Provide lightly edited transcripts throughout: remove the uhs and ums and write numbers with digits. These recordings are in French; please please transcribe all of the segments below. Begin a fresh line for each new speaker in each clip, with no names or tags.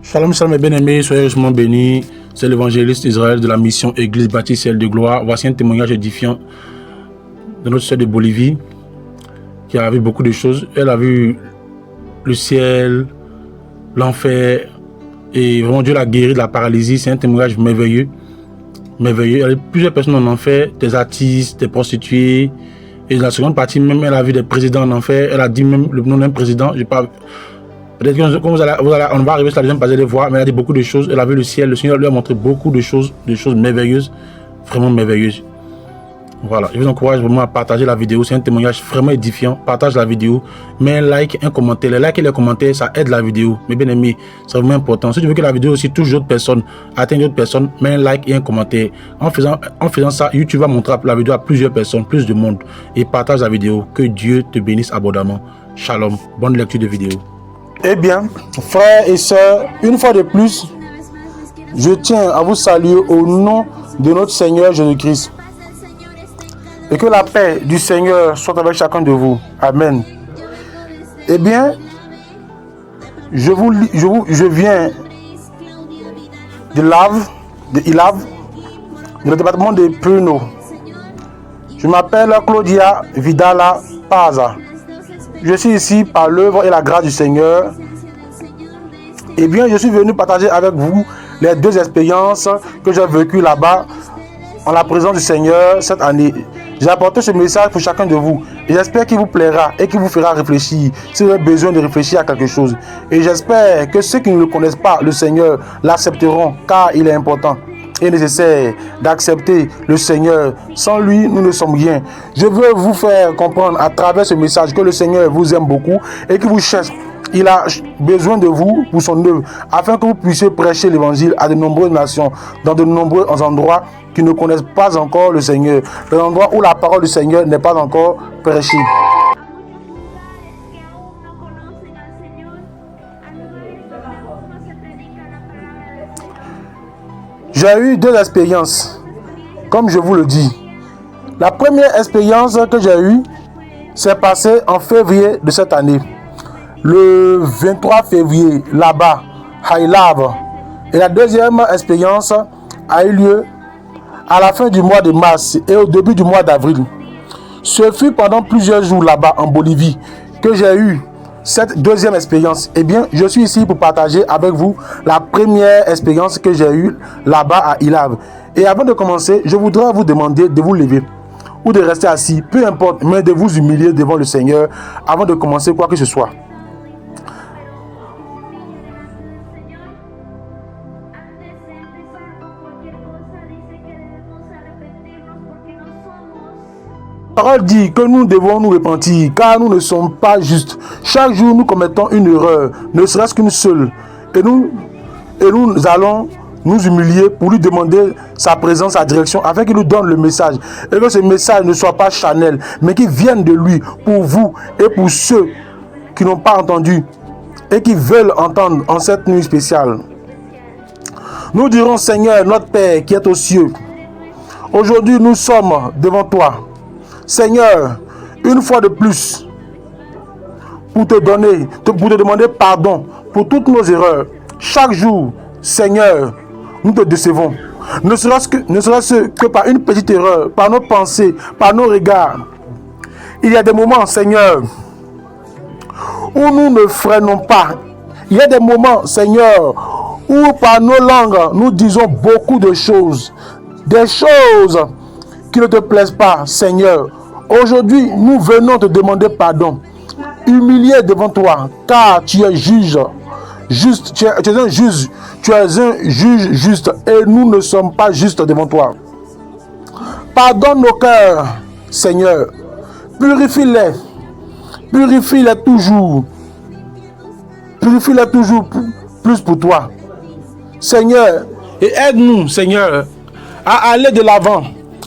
Shalom, shalom, mes bien-aimés, soyez richement bénis. C'est l'évangéliste Israël de la mission Église Baptiste Ciel de Gloire. Voici un témoignage édifiant de notre sœur de Bolivie qui a vu beaucoup de choses. Elle a vu le ciel, l'enfer et vraiment Dieu l'a guéri de la paralysie. C'est un témoignage merveilleux. Merveilleux. Il y a plusieurs personnes en enfer, des artistes, des prostituées. Et dans la seconde partie, même elle a vu des présidents en enfer. Elle a dit même le nom d'un président. J'ai pas. Peut-être que on va arriver sur la deuxième partie de voir, mais elle a dit beaucoup de choses. Elle a vu le ciel. Le Seigneur lui a montré beaucoup de choses merveilleuses, vraiment merveilleuses. Voilà, je vous encourage vraiment à partager la vidéo. C'est un témoignage vraiment édifiant. Partage la vidéo, mets un like, un commentaire. Les likes et les commentaires, ça aide la vidéo. Mais bien aimé, c'est vraiment important. Si tu veux que la vidéo aussi touche d'autres personnes, atteigne d'autres personnes, mets un like et un commentaire. En faisant ça, YouTube va montrer la vidéo à plusieurs personnes, plus de monde. Et partage la vidéo. Que Dieu te bénisse abondamment. Shalom. Bonne lecture de vidéo.
Eh bien, frères et sœurs, une fois de plus, je tiens à vous saluer au nom de notre Seigneur Jésus-Christ. Et que la paix du Seigneur soit avec chacun de vous. Amen. Eh bien, je viens de Ilave, le département de Puno. Je m'appelle Claudia Vidala Paza. Je suis ici par l'œuvre et la grâce du Seigneur. Eh bien, je suis venu partager avec vous les deux expériences que j'ai vécues là-bas en la présence du Seigneur cette année. J'ai apporté ce message pour chacun de vous et j'espère qu'il vous plaira et qu'il vous fera réfléchir si vous avez besoin de réfléchir à quelque chose. Et j'espère que ceux qui ne le connaissent pas, le Seigneur, l'accepteront car il est important et nécessaire d'accepter le Seigneur. Sans lui, nous ne sommes rien. Je veux vous faire comprendre à travers ce message que le Seigneur vous aime beaucoup et qu'il vous cherche. Il a besoin de vous pour son œuvre, afin que vous puissiez prêcher l'évangile à de nombreuses nations, dans de nombreux endroits qui ne connaissent pas encore le Seigneur, des endroits où la parole du Seigneur n'est pas encore prêchée. J'ai eu deux expériences, comme je vous le dis. La première expérience que j'ai eue s'est passée en février de cette année. Le 23 février, là-bas, à Ilave. Et la deuxième expérience a eu lieu à la fin du mois de mars et au début du mois d'avril. Ce fut pendant plusieurs jours là-bas, en Bolivie, que j'ai eu cette deuxième expérience. Eh bien, je suis ici pour partager avec vous la première expérience que j'ai eue là-bas à Ilave. Et avant de commencer, je voudrais vous demander de vous lever ou de rester assis, peu importe, mais de vous humilier devant le Seigneur avant de commencer quoi que ce soit. La parole dit que nous devons nous repentir car nous ne sommes pas justes. Chaque jour nous commettons une erreur, ne serait-ce qu'une seule. Et nous allons nous humilier pour lui demander sa présence, sa direction, afin qu'il nous donne le message. Et que ce message ne soit pas charnel, mais qu'il vienne de lui pour vous et pour ceux qui n'ont pas entendu et qui veulent entendre en cette nuit spéciale. Nous dirons: Seigneur, notre Père qui est aux cieux, aujourd'hui nous sommes devant toi. Seigneur, une fois de plus, pour te demander pardon pour toutes nos erreurs. Chaque jour, Seigneur, nous te décevons. Ne serait-ce que par une petite erreur, par nos pensées, par nos regards. Il y a des moments, Seigneur, où nous ne freinons pas. Il y a des moments, Seigneur, où par nos langues, nous disons beaucoup de choses. Des choses qui ne te plaisent pas, Seigneur. Aujourd'hui, nous venons te demander pardon, humilié devant toi, car tu es juge juste, tu es un juge juste, et nous ne sommes pas justes devant toi. Pardonne nos cœurs, Seigneur, purifie-les toujours plus pour toi, Seigneur, et aide-nous, Seigneur, à aller de l'avant,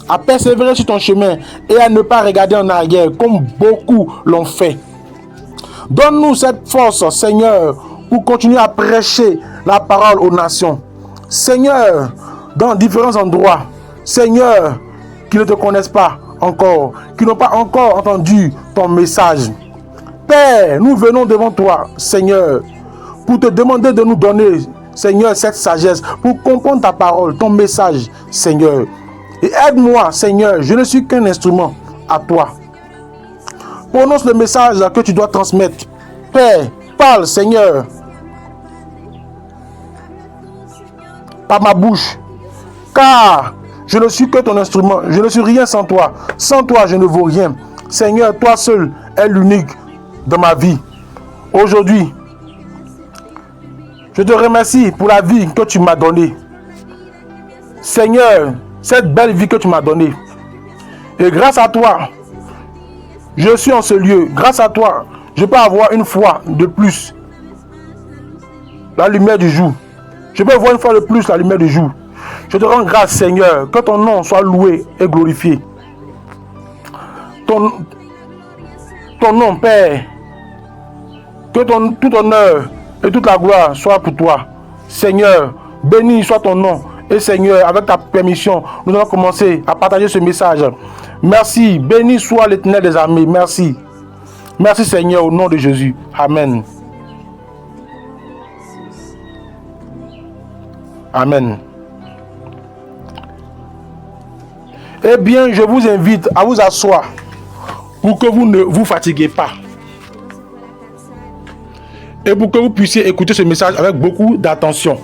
à persévérer sur ton chemin et à ne pas regarder en arrière comme beaucoup l'ont fait. Donne-nous cette force, Seigneur, pour continuer à prêcher la parole aux nations. Seigneur, dans différents endroits, Seigneur, qui ne te connaissent pas encore, qui n'ont pas encore entendu ton message. Père, nous venons devant toi, Seigneur, pour te demander de nous donner, Seigneur, cette sagesse, pour comprendre ta parole, ton message, Seigneur. Et aide-moi, Seigneur, je ne suis qu'un instrument à toi. Prononce le message que tu dois transmettre. Père, parle, Seigneur, par ma bouche, car je ne suis que ton instrument, je ne suis rien sans toi. Sans toi, je ne vaux rien. Seigneur, toi seul es l'unique dans ma vie. Aujourd'hui, je te remercie pour la vie que tu m'as donnée. Seigneur, cette belle vie que tu m'as donnée. Et grâce à toi, je suis en ce lieu. Grâce à toi, je peux avoir une fois de plus la lumière du jour. Je peux voir une fois de plus la lumière du jour. Je te rends grâce, Seigneur, que ton nom soit loué et glorifié. Ton nom, Père, que tout honneur et toute la gloire soit pour toi. Seigneur, béni soit ton nom. Et Seigneur, avec ta permission, nous allons commencer à partager ce message. Merci, béni soit l'Éternel des armées. Merci. Merci Seigneur, au nom de Jésus. Amen. Amen. Eh bien, je vous invite à vous asseoir pour que vous ne vous fatiguez pas. Et pour que vous puissiez écouter ce message avec beaucoup d'attention.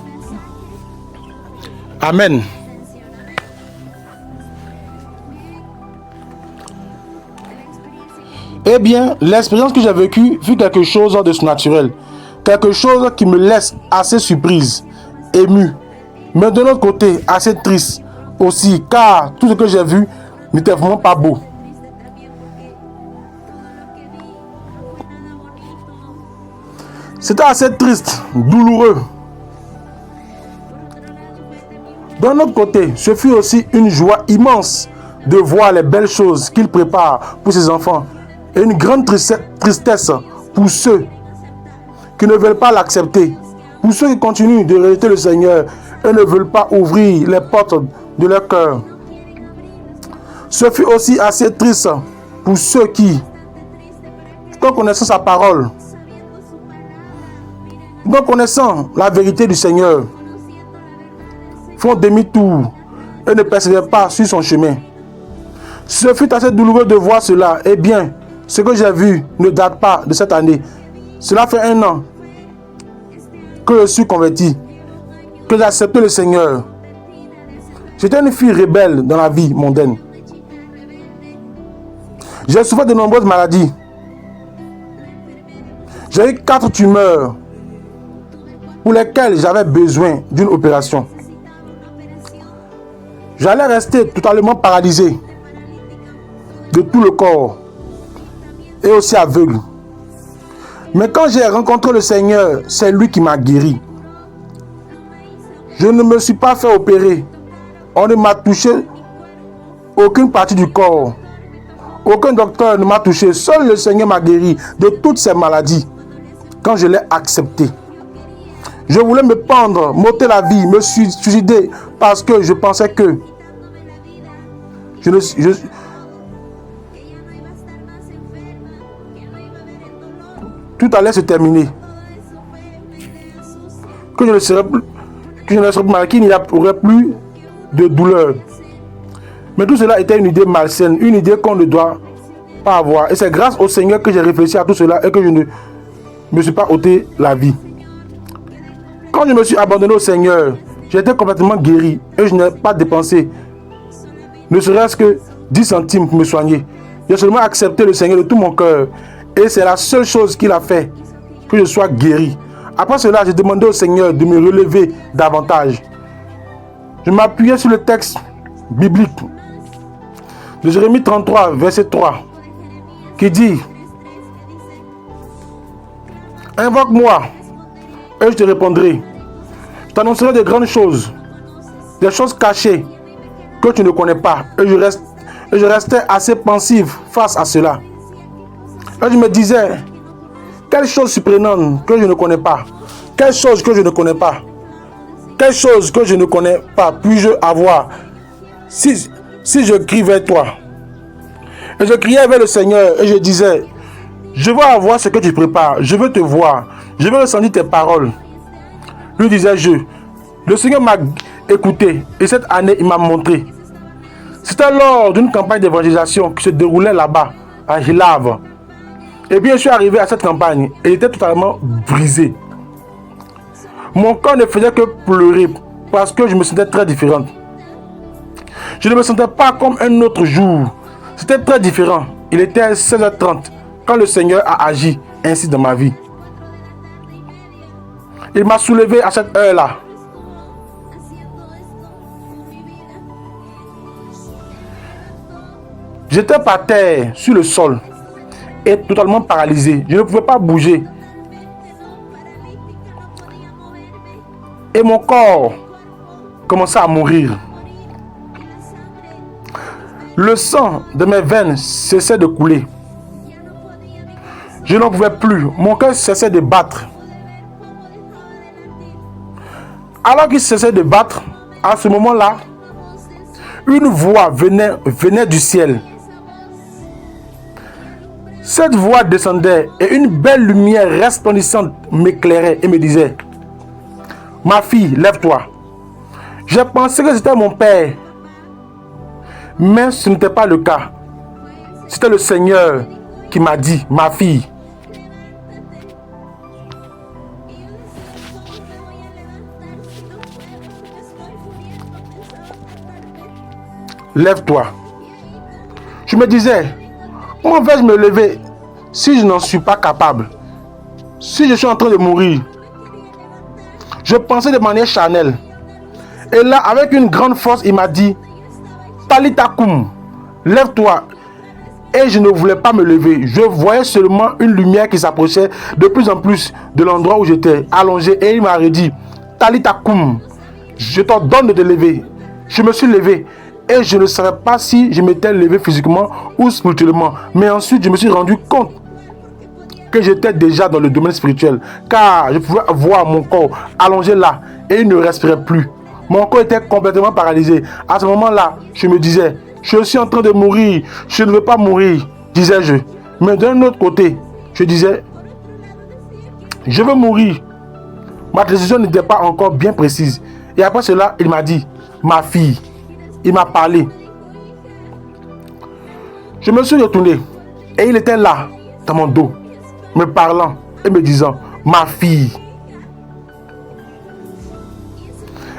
Amen. Eh bien, l'expérience que j'ai vécue fut quelque chose de surnaturel. Quelque chose qui me laisse assez surprise, ému. Mais de l'autre côté, assez triste aussi, car tout ce que j'ai vu n'était vraiment pas beau. C'était assez triste, douloureux. D'un autre côté, ce fut aussi une joie immense de voir les belles choses qu'il prépare pour ses enfants et une grande tristesse pour ceux qui ne veulent pas l'accepter, pour ceux qui continuent de rejeter le Seigneur et ne veulent pas ouvrir les portes de leur cœur. Ce fut aussi assez triste pour ceux qui, en connaissant sa parole, en connaissant la vérité du Seigneur, font demi-tour et ne persévèrent pas sur son chemin. Ce fut assez douloureux de voir cela. Eh bien, ce que j'ai vu ne date pas de cette année. Cela fait 1 an que je suis converti, que j'ai accepté le Seigneur. J'étais une fille rebelle dans la vie mondaine. J'ai souffert de nombreuses maladies. J'ai eu 4 tumeurs pour lesquelles j'avais besoin d'une opération. J'allais rester totalement paralysé de tout le corps et aussi aveugle. Mais quand j'ai rencontré le Seigneur, c'est lui qui m'a guéri. Je ne me suis pas fait opérer. On ne m'a touché aucune partie du corps. Aucun docteur ne m'a touché. Seul le Seigneur m'a guéri de toutes ces maladies quand je l'ai accepté. Je voulais me pendre, m'ôter la vie, me suicider parce que je pensais que tout allait se terminer. Que je ne serais plus malade, qu'il n'y aurait plus de douleur. Mais tout cela était une idée malsaine, une idée qu'on ne doit pas avoir. Et c'est grâce au Seigneur que j'ai réfléchi à tout cela et que je ne me suis pas ôté la vie. Quand je me suis abandonné au Seigneur, j'étais complètement guéri et je n'ai pas dépensé ne serait-ce que 10 centimes pour me soigner. J'ai seulement accepté le Seigneur de tout mon cœur et c'est la seule chose qu'il a fait que je sois guéri. Après cela, j'ai demandé au Seigneur de me relever davantage. Je m'appuyais sur le texte biblique de Jérémie 33, verset 3, qui dit: invoque-moi et je te répondrai. Je t'annoncerai de grandes choses, des choses cachées que tu ne connais pas. Et je restais assez pensif face à cela. Et je me disais: quelle chose surprenante que je ne connais pas. Quelle chose que je ne connais pas. Quelle chose que je ne connais pas puis-je avoir si je crie vers toi. Et je criais vers le Seigneur et je disais: Je veux avoir ce que tu prépares. Je veux te voir. Je veux ressentir tes paroles. Lui disais-je. Le Seigneur m'a écouté et cette année, il m'a montré. C'était lors d'une campagne d'évangélisation qui se déroulait là-bas, à Hilave. Et bien, je suis arrivé à cette campagne et il était totalement brisé. Mon corps ne faisait que pleurer parce que je me sentais très différente. Je ne me sentais pas comme un autre jour. C'était très différent. Il était 16h30 quand le Seigneur a agi ainsi dans ma vie. Il m'a soulevé à cette heure-là. J'étais par terre, sur le sol, et totalement paralysé. Je ne pouvais pas bouger. Et mon corps commençait à mourir. Le sang de mes veines cessait de couler. Je n'en pouvais plus. Mon cœur cessait de battre. Alors qu'il cessait de battre, à ce moment-là, une voix venait du ciel. Cette voix descendait et une belle lumière resplendissante m'éclairait et me disait: ma fille, lève-toi. J'ai pensé que c'était mon père. Mais ce n'était pas le cas. C'était le Seigneur qui m'a dit: ma fille. Lève-toi. Je me disais: comment vais-je me lever si je n'en suis pas capable? Si je suis en train de mourir? Je pensais de manière charnelle. Et là, avec une grande force, il m'a dit: Talita koum, lève-toi. Et je ne voulais pas me lever. Je voyais seulement une lumière qui s'approchait de plus en plus de l'endroit où j'étais allongé. Et il m'a dit: Talita koum, je t'ordonne de te lever. Je me suis levé. Et je ne savais pas si je m'étais levé physiquement ou spirituellement. Mais ensuite, je me suis rendu compte que j'étais déjà dans le domaine spirituel. Car je pouvais voir mon corps allongé là. Et il ne respirait plus. Mon corps était complètement paralysé. À ce moment-là, je me disais: je suis en train de mourir. Je ne veux pas mourir, disais-je. Mais d'un autre côté, je disais: je veux mourir. Ma décision n'était pas encore bien précise. Et après cela, il m'a dit: ma fille. Il m'a parlé. Je me suis retourné. Et il était là, dans mon dos, me parlant et me disant: ma fille.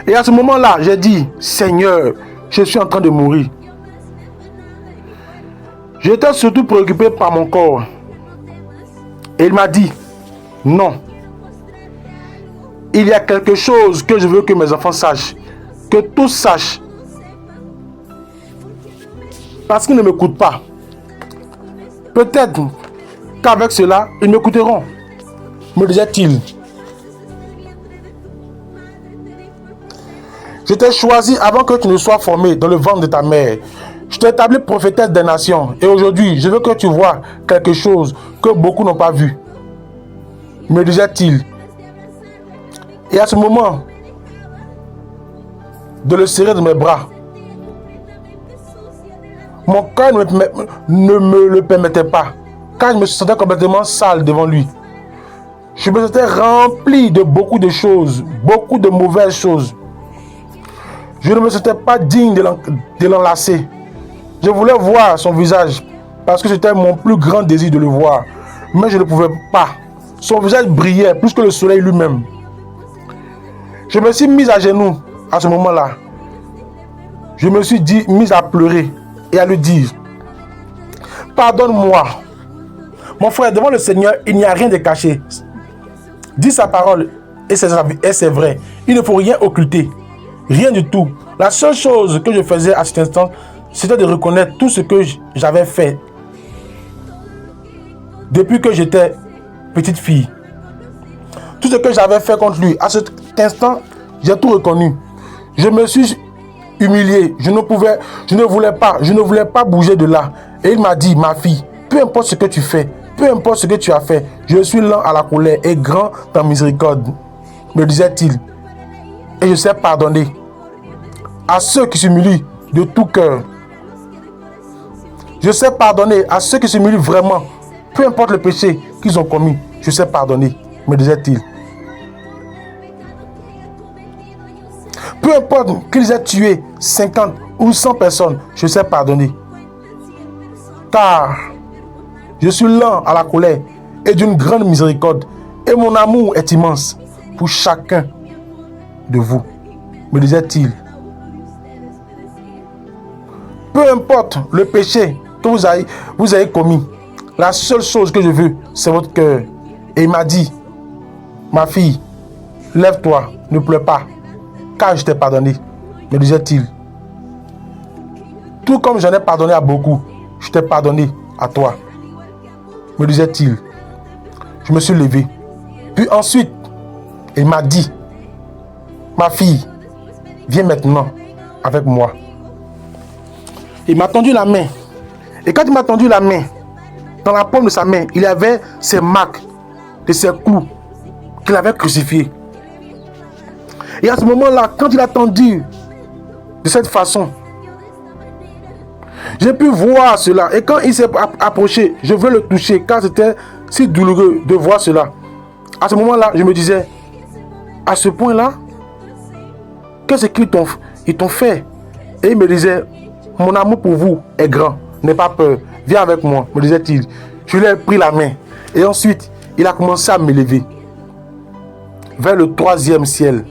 Et à ce moment-là, j'ai dit: Seigneur, je suis en train de mourir. J'étais surtout préoccupé par mon corps. Et il m'a dit: non. Il y a quelque chose que je veux que mes enfants sachent. Que tous sachent. Parce qu'ils ne m'écoutent pas. Peut-être qu'avec cela, ils m'écouteront. Me disait-il. Je t'ai choisi avant que tu ne sois formé dans le ventre de ta mère. Je t'ai établi prophétesse des nations. Et aujourd'hui, je veux que tu vois quelque chose que beaucoup n'ont pas vu. Me disait-il. Et à ce moment, de le serrer dans mes bras, mon cœur ne me le permettait pas. Car je me sentais complètement sale devant lui. Je me sentais rempli de beaucoup de choses. Beaucoup de mauvaises choses. Je ne me sentais pas digne de l'enlacer. Je voulais voir son visage parce que c'était mon plus grand désir de le voir. Mais je ne pouvais pas. Son visage brillait plus que le soleil lui-même. Je me suis mis à genoux à ce moment-là. Je me suis mis à pleurer et à lui dire: pardonne-moi. Mon frère, devant le Seigneur, il n'y a rien de caché. Dis sa parole et c'est vrai. Il ne faut rien occulter. Rien du tout. La seule chose que je faisais à cet instant, c'était de reconnaître tout ce que j'avais fait depuis que j'étais petite fille. Tout ce que j'avais fait contre lui. À cet instant, j'ai tout reconnu. Je me suis humilié. Je ne voulais pas bouger de là. Et il m'a dit: ma fille, peu importe ce que tu fais, peu importe ce que tu as fait, je suis lent à la colère et grand en miséricorde, me disait-il. Et je sais pardonner à ceux qui s'humilient de tout cœur. Je sais pardonner à ceux qui s'humilient vraiment Peu importe le péché qu'ils ont commis, je sais pardonner, me disait-il. Peu importe qu'ils aient tué 50 ou 100 personnes, je sais pardonner. Car je suis lent à la colère et d'une grande miséricorde. Et mon amour est immense pour chacun de vous, me disait-il. Peu importe le péché que vous avez commis, la seule chose que je veux, c'est votre cœur. Et il m'a dit, ma fille, lève-toi, ne pleure pas, car je t'ai pardonné, me disait-il. Tout comme j'en ai pardonné à beaucoup, je t'ai pardonné à toi, me disait-il. Je me suis levé. Puis ensuite, il m'a dit, ma fille, viens maintenant avec moi. Il m'a tendu la main. Et quand il m'a tendu la main, dans la paume de sa main, il y avait ces marques de ses coups qu'il avait crucifiés. Et à ce moment-là, quand il a tendu de cette façon, j'ai pu voir cela. Et quand il s'est approché, je veux le toucher, car c'était si douloureux de voir cela. À ce moment-là, je me disais, à ce point-là, qu'est-ce qu'ils t'ont fait? Et il me disait, mon amour pour vous est grand, n'aie pas peur, viens avec moi, me disait-il. Je lui ai pris la main et ensuite, il a commencé à m'élever vers le 3e ciel.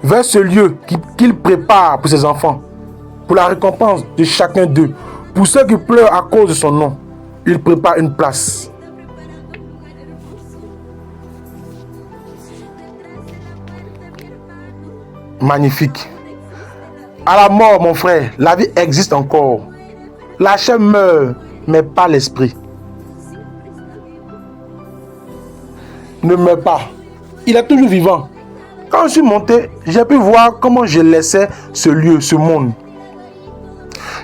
Vers ce lieu qu'il prépare pour ses enfants, pour la récompense de chacun d'eux. Pour ceux qui pleurent à cause de son nom, il prépare une place. Magnifique. À la mort, mon frère, la vie existe encore. La chair meurt, mais pas l'esprit. Ne meurt pas. Il est toujours vivant. Quand je suis monté, j'ai pu voir comment je laissais ce lieu, ce monde.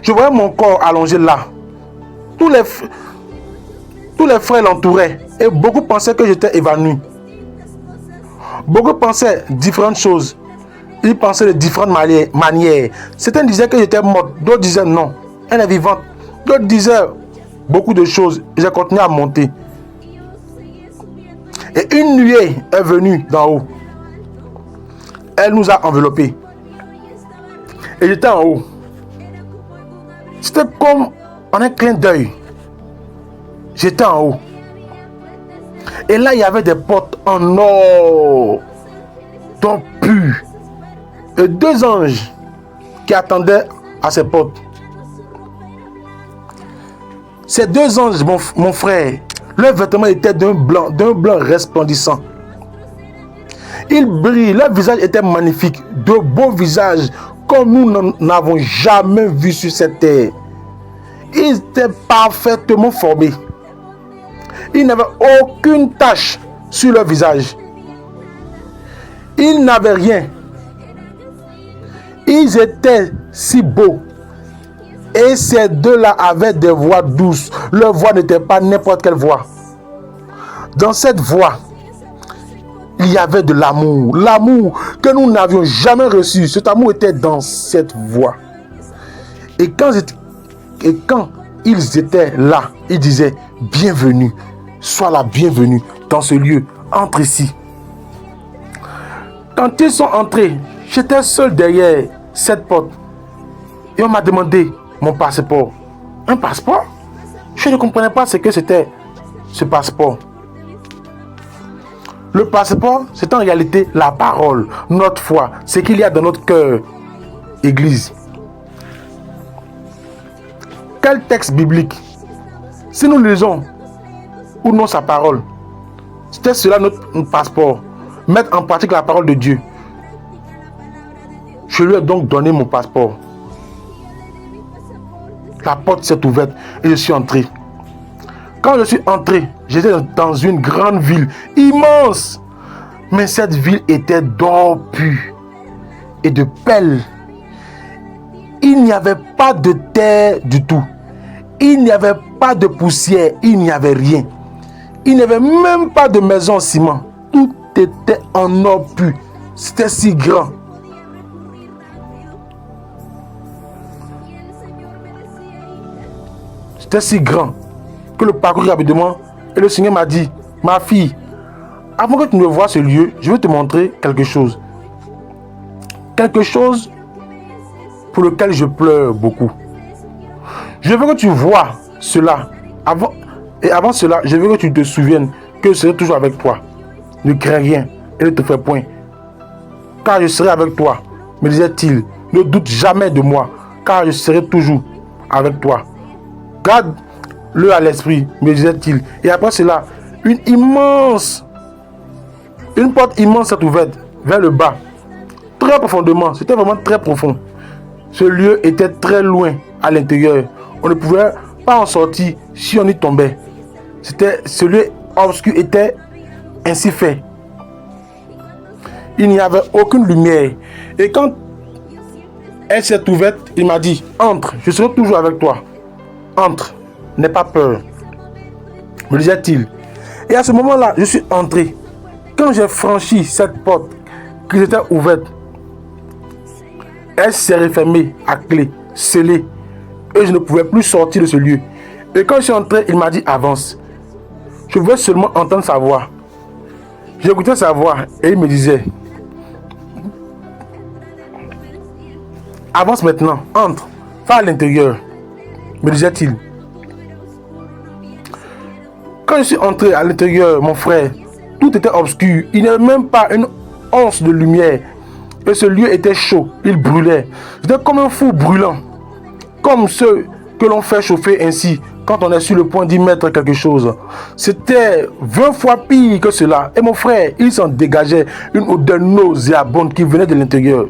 Je voyais mon corps allongé là. Tous les frères l'entouraient et beaucoup pensaient que j'étais évanoui. Beaucoup pensaient différentes choses. Ils pensaient de différentes manières. Certains disaient que j'étais morte, d'autres disaient non, elle est vivante. D'autres disaient beaucoup de choses. J'ai continué à monter. Et une nuée est venue d'en haut. Elle nous a enveloppés. Et j'étais en haut. C'était comme en un clin d'œil. J'étais en haut. Et là, il y avait des portes en or, d'or pur. Et 2 anges qui attendaient à ces portes. Ces 2 anges, mon frère, leurs vêtements étaient d'un blanc resplendissant. Ils brillent, leur visage était magnifique, de beaux visages comme nous n'avons jamais vu sur cette terre. Ils étaient parfaitement formés. Ils n'avaient aucune tache sur leur visage. Ils n'avaient rien. Ils étaient si beaux. Et ces deux-là avaient des voix douces. Leur voix n'était pas n'importe quelle voix. Dans cette voix, il y avait de l'amour. L'amour que nous n'avions jamais reçu. Cet amour était dans cette voix. Et quand ils étaient là, ils disaient, bienvenue, sois la bienvenue dans ce lieu. Entre ici. Quand ils sont entrés, j'étais seul derrière cette porte. Et on m'a demandé mon passeport. Un passeport? Je ne comprenais pas ce que c'était ce passeport. Le passeport, c'est en réalité la parole, notre foi, ce qu'il y a dans notre cœur, Église. Quel texte biblique? Si nous lisons ou non sa parole, c'était cela notre passeport. Mettre en pratique la parole de Dieu. Je lui ai donc donné mon passeport. La porte s'est ouverte et je suis entré. Quand je suis entré, j'étais dans une grande ville, immense. Mais cette ville était d'or pur et de perles. Il n'y avait pas de terre du tout. Il n'y avait pas de poussière, il n'y avait rien. Il n'y avait même pas de maison en ciment. Tout était en or pur. C'était si grand. C'était si grand que le parcours rapidement. Et le Seigneur m'a dit, ma fille, avant que tu ne vois ce lieu, je vais te montrer quelque chose. Quelque chose pour lequel je pleure beaucoup. Je veux que tu vois cela. Avant cela, je veux que tu te souviennes que je serai toujours avec toi. Ne crains rien et ne te fais point. Car je serai avec toi, me disait-il. Ne doute jamais de moi, car je serai toujours avec toi. Garde-le à l'esprit, me disait-il. Et après cela, une porte immense s'est ouverte vers le bas. Très profondément, c'était vraiment très profond. Ce lieu était très loin à l'intérieur. On ne pouvait pas en sortir si on y tombait. Ce lieu obscur était ainsi fait. Il n'y avait aucune lumière. Et quand elle s'est ouverte, il m'a dit, entre, je serai toujours avec toi. Entre, n'aie pas peur, me disait-il. Et à ce moment-là, je suis entré. Quand j'ai franchi cette porte qui était ouverte, elle s'est refermée à clé, scellée. Et je ne pouvais plus sortir de ce lieu. Et quand je suis entré, il m'a dit, avance. Je voulais seulement entendre sa voix. J'écoutais sa voix et il me disait, avance maintenant, entre, va à l'intérieur, me disait-il. Quand je suis entré à l'intérieur, mon frère, tout était obscur. Il n'y avait même pas une once de lumière. Et ce lieu était chaud, il brûlait. J'étais comme un four brûlant. Comme ceux que l'on fait chauffer ainsi quand on est sur le point d'y mettre quelque chose. C'était 20 fois pire que cela. Et mon frère, il s'en dégageait une odeur nauséabonde qui venait de l'intérieur.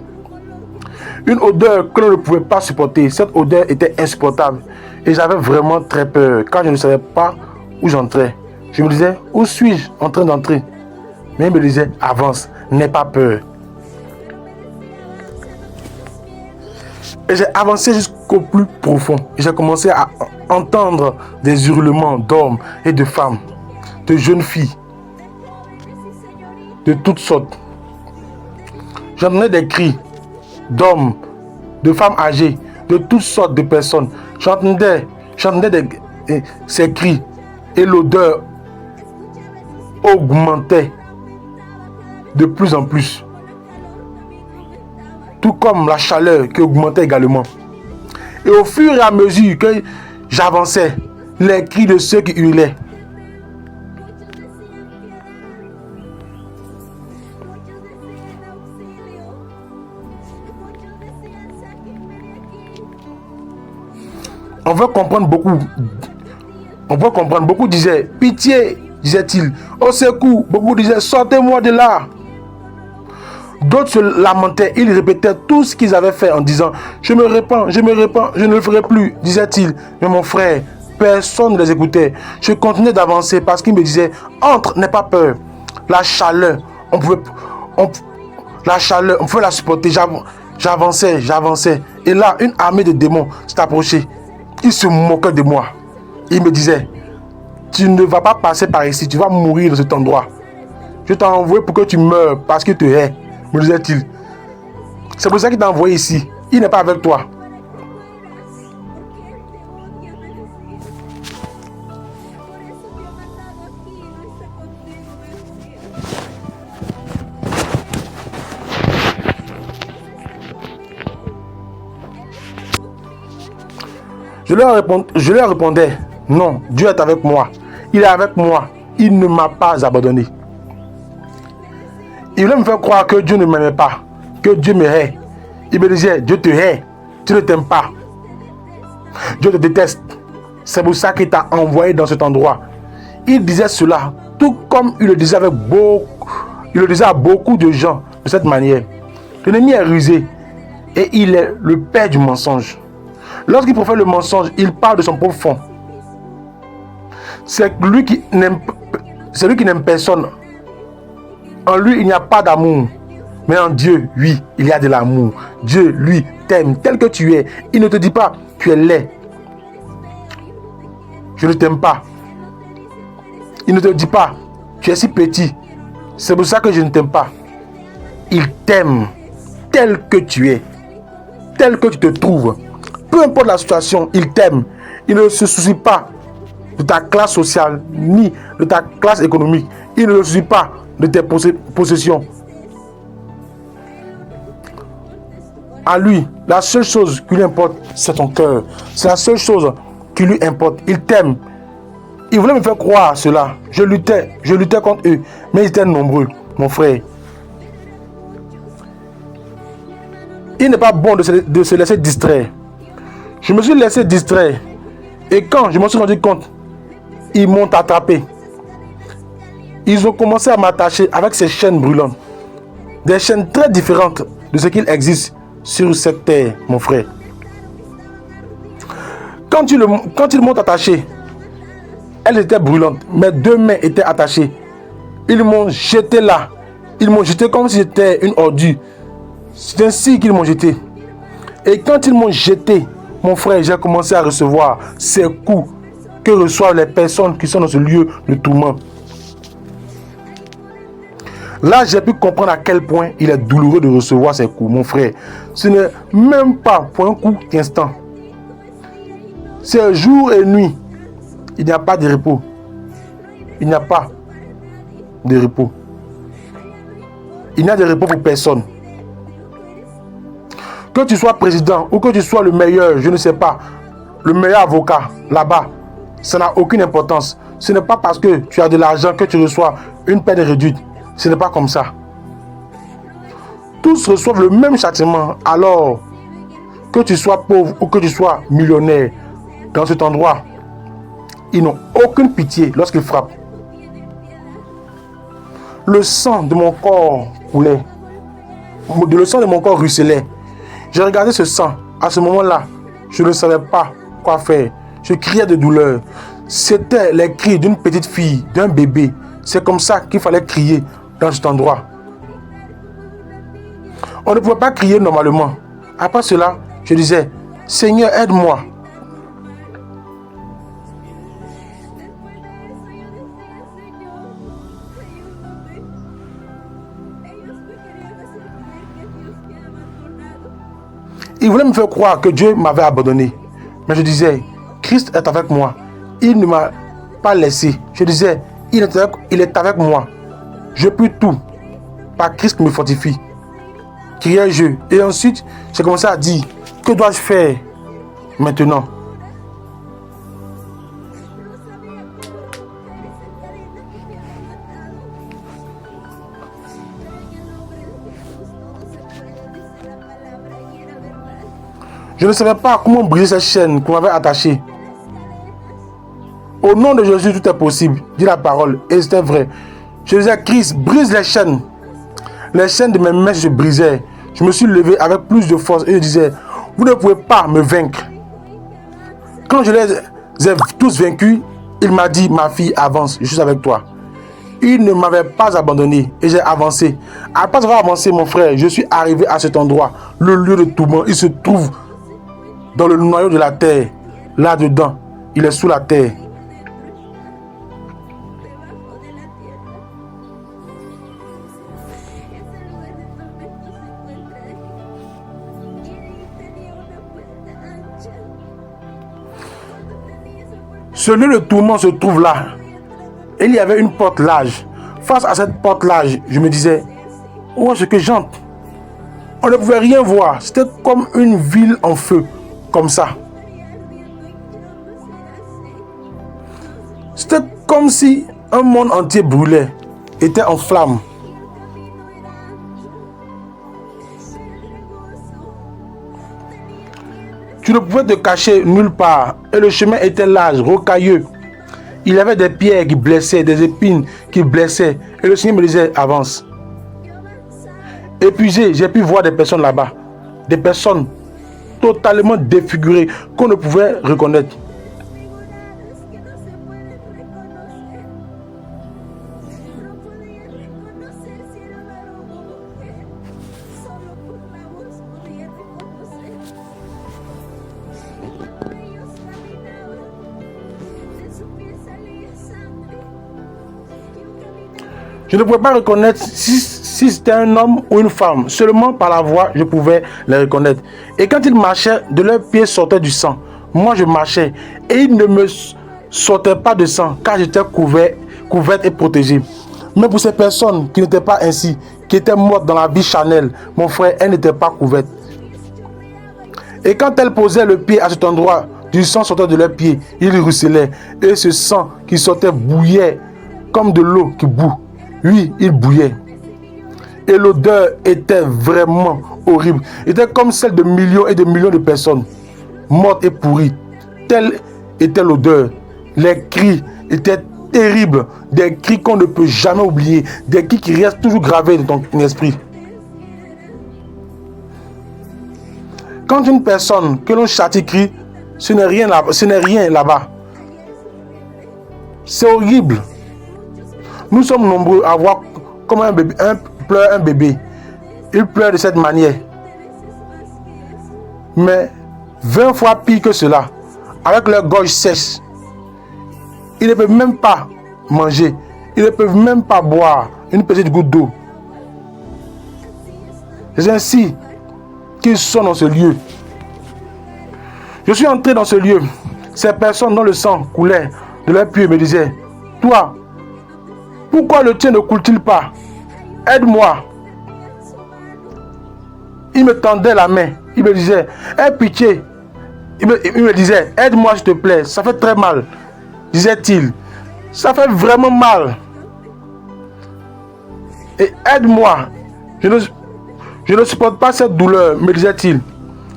Une odeur que l'on ne pouvait pas supporter. Cette odeur était insupportable. Et j'avais vraiment très peur quand je ne savais pas où j'entrais. Je me disais, où suis-je en train d'entrer? Mais il me disait, avance, n'aie pas peur. Et j'ai avancé jusqu'au plus profond. Et j'ai commencé à entendre des hurlements d'hommes et de femmes, de jeunes filles, de toutes sortes. J'entendais des cris d'hommes, de femmes âgées, de toutes sortes de personnes. J'entendais ces cris et l'odeur augmentait de plus en plus. Tout comme la chaleur qui augmentait également. Et au fur et à mesure que j'avançais, les cris de ceux qui hurlaient. On veut comprendre beaucoup. Beaucoup disaient, pitié, disait-il. Au secours, beaucoup disaient, sortez-moi de là. D'autres se lamentaient, ils répétaient tout ce qu'ils avaient fait en disant, je me répands, je ne le ferai plus, disait-il. Mais mon frère, personne ne les écoutait. Je continuais d'avancer parce qu'ils me disaient, entre, n'aie pas peur. La chaleur, on pouvait la supporter. J'avançais. Et là, une armée de démons s'est approchée. Ils se moquaient de moi. Ils me disaient, tu ne vas pas passer par ici, tu vas mourir dans cet endroit. Je t'ai envoyé pour que tu meurs parce qu'il te hait, me disait-il. C'est pour ça qu'il t'a envoyé ici. Il n'est pas avec toi. Je leur répondais, non, Dieu est avec moi. Il est avec moi. Il ne m'a pas abandonné. Il voulait me faire croire que Dieu ne m'aimait pas, que Dieu me hait. Il me disait, Dieu te hait, tu ne t'aimes pas. Dieu te déteste. C'est pour ça qu'il t'a envoyé dans cet endroit. Il disait cela, tout comme il le disait à beaucoup de gens de cette manière. L'ennemi est rusé et il est le père du mensonge. Lorsqu'il profère le mensonge, il parle de son propre fond. C'est lui qui n'aime personne. En lui, il n'y a pas d'amour. Mais en Dieu, oui, il y a de l'amour. Dieu, lui, t'aime tel que tu es. Il ne te dit pas, tu es laid. Je ne t'aime pas. il ne te dit pas, tu es si petit, c'est pour ça que je ne t'aime pas. Il t'aime tel que tu es, tel que tu te trouves. Peu importe la situation, il t'aime. Il ne se soucie pas de ta classe sociale, ni de ta classe économique. Il ne se soucie pas de tes possessions. À lui, la seule chose qui lui importe, c'est ton cœur. C'est la seule chose qui lui importe. Il t'aime. Il voulait me faire croire cela. Je luttais contre eux, mais ils étaient nombreux, mon frère. Il n'est pas bon de se laisser distraire. Je me suis laissé distraire. Et quand je me suis rendu compte, ils m'ont attrapé. Ils ont commencé à m'attacher avec ces chaînes brûlantes. Des chaînes très différentes de ce qu'il existe sur cette terre, mon frère. Quand ils m'ont attaché, elles étaient brûlantes. Mes deux mains étaient attachées. Ils m'ont jeté là. Ils m'ont jeté comme si j'étais une ordure. C'est ainsi qu'ils m'ont jeté. Et quand ils m'ont jeté, mon frère, j'ai commencé à recevoir ces coups que reçoivent les personnes qui sont dans ce lieu de tourment. Là, j'ai pu comprendre à quel point il est douloureux de recevoir ces coups, mon frère. Ce n'est même pas pour un coup d'instant. C'est jour et nuit. Il n'y a pas de repos. Il n'y a pas de repos. Il n'y a de repos pour personne. Que tu sois président ou que tu sois le meilleur, je ne sais pas, le meilleur avocat là-bas, ça n'a aucune importance. Ce n'est pas parce que tu as de l'argent que tu reçois une peine réduite. Ce n'est pas comme ça. Tous reçoivent le même châtiment. Alors que tu sois pauvre ou que tu sois millionnaire, dans cet endroit, ils n'ont aucune pitié lorsqu'ils frappent. Le sang de mon corps coulait. Le sang de mon corps ruisselait. J'ai regardé ce sang. À ce moment-là, je ne savais pas quoi faire. Je criais de douleur. C'était les cris d'une petite fille, d'un bébé. C'est comme ça qu'il fallait crier dans cet endroit. On ne pouvait pas crier normalement. Après cela, je disais, Seigneur, aide-moi. Il voulait me faire croire que Dieu m'avait abandonné. Mais je disais, Christ est avec moi. Il ne m'a pas laissé. Je disais, il est avec moi. Je peux tout. Par Christ me fortifie. Criais-je. Et ensuite, j'ai commencé à dire, que dois-je faire maintenant? Je ne savais pas comment briser cette chaîne qu'on m'avait attachée. Au nom de Jésus, tout est possible, dit la parole. Et c'était vrai. Je disais, Christ, brise les chaînes. Les chaînes de mes mains se brisaient. Je me suis levé avec plus de force et je disais, vous ne pouvez pas me vaincre. Quand je les ai tous vaincus, il m'a dit, ma fille, avance, je suis avec toi. Il ne m'avait pas abandonné et j'ai avancé. Après avoir avancé, mon frère, je suis arrivé à cet endroit, le lieu de tourment. Il se trouve dans le noyau de la terre, là-dedans. Il est sous la terre. Ce lieu de tourment se trouve là. Et il y avait une porte large. Face à cette porte large, je me disais, où est-ce que j'entre? On ne pouvait rien voir. C'était comme une ville en feu. Comme ça. C'était comme si un monde entier brûlait, était en flammes. Tu ne pouvais te cacher nulle part. Et le chemin était large, rocailleux. Il y avait des pierres qui blessaient, des épines qui blessaient. Et le Seigneur me disait, avance. Épuisé, j'ai pu voir des personnes là-bas. Des personnes totalement défigurées qu'on ne pouvait reconnaître. Je ne pouvais pas reconnaître si c'était un homme ou une femme. Seulement par la voix, je pouvais les reconnaître. Et quand ils marchaient, de leurs pieds sortait du sang. Moi, je marchais et il ne me sortait pas de sang, car j'étais couverte et protégée. Mais pour ces personnes qui n'étaient pas ainsi, qui étaient mortes dans la vie charnelle, mon frère, elles n'étaient pas couvertes. Et quand elles posaient le pied à cet endroit, du sang sortait de leurs pieds, il ruisselait. Et ce sang qui sortait bouillait comme de l'eau qui bout. Oui, il bouillait. Et l'odeur était vraiment horrible. Était comme celle de millions et de millions de personnes mortes et pourries. Telle était l'odeur. Les cris étaient terribles. Des cris qu'on ne peut jamais oublier. Des cris qui restent toujours gravés dans ton esprit. Quand une personne que l'on châtie crie, ce n'est rien là-bas. C'est horrible. Nous sommes nombreux à voir comment un bébé pleure un bébé. Il pleure de cette manière. Mais 20 fois pire que cela, avec leur gorge sèche. Ils ne peuvent même pas manger. Ils ne peuvent même pas boire une petite goutte d'eau. C'est ainsi qu'ils sont dans ce lieu. Je suis entré dans ce lieu. Ces personnes dont le sang coulait de leurs pieds me disaient, toi, pourquoi le tien ne coule-t-il pas? Aide-moi. Il me tendait la main. Il me disait, aie pitié. Il me disait, aide-moi s'il te plaît. Ça fait très mal. Disait-il. Ça fait vraiment mal. Et aide-moi. Je ne supporte pas cette douleur, me disait-il.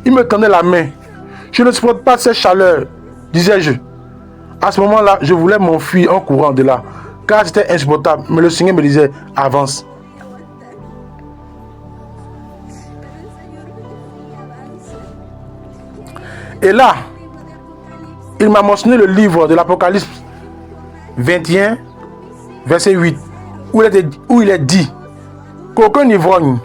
Il me tendait la main. Je ne supporte pas cette chaleur, disais-je. À ce moment-là, je voulais m'enfuir en courant de là, car c'était insupportable. Mais le Seigneur me disait, avance. Et là, il m'a mentionné le livre de l'Apocalypse 21, verset 8, où il est dit qu'aucun ivrogne,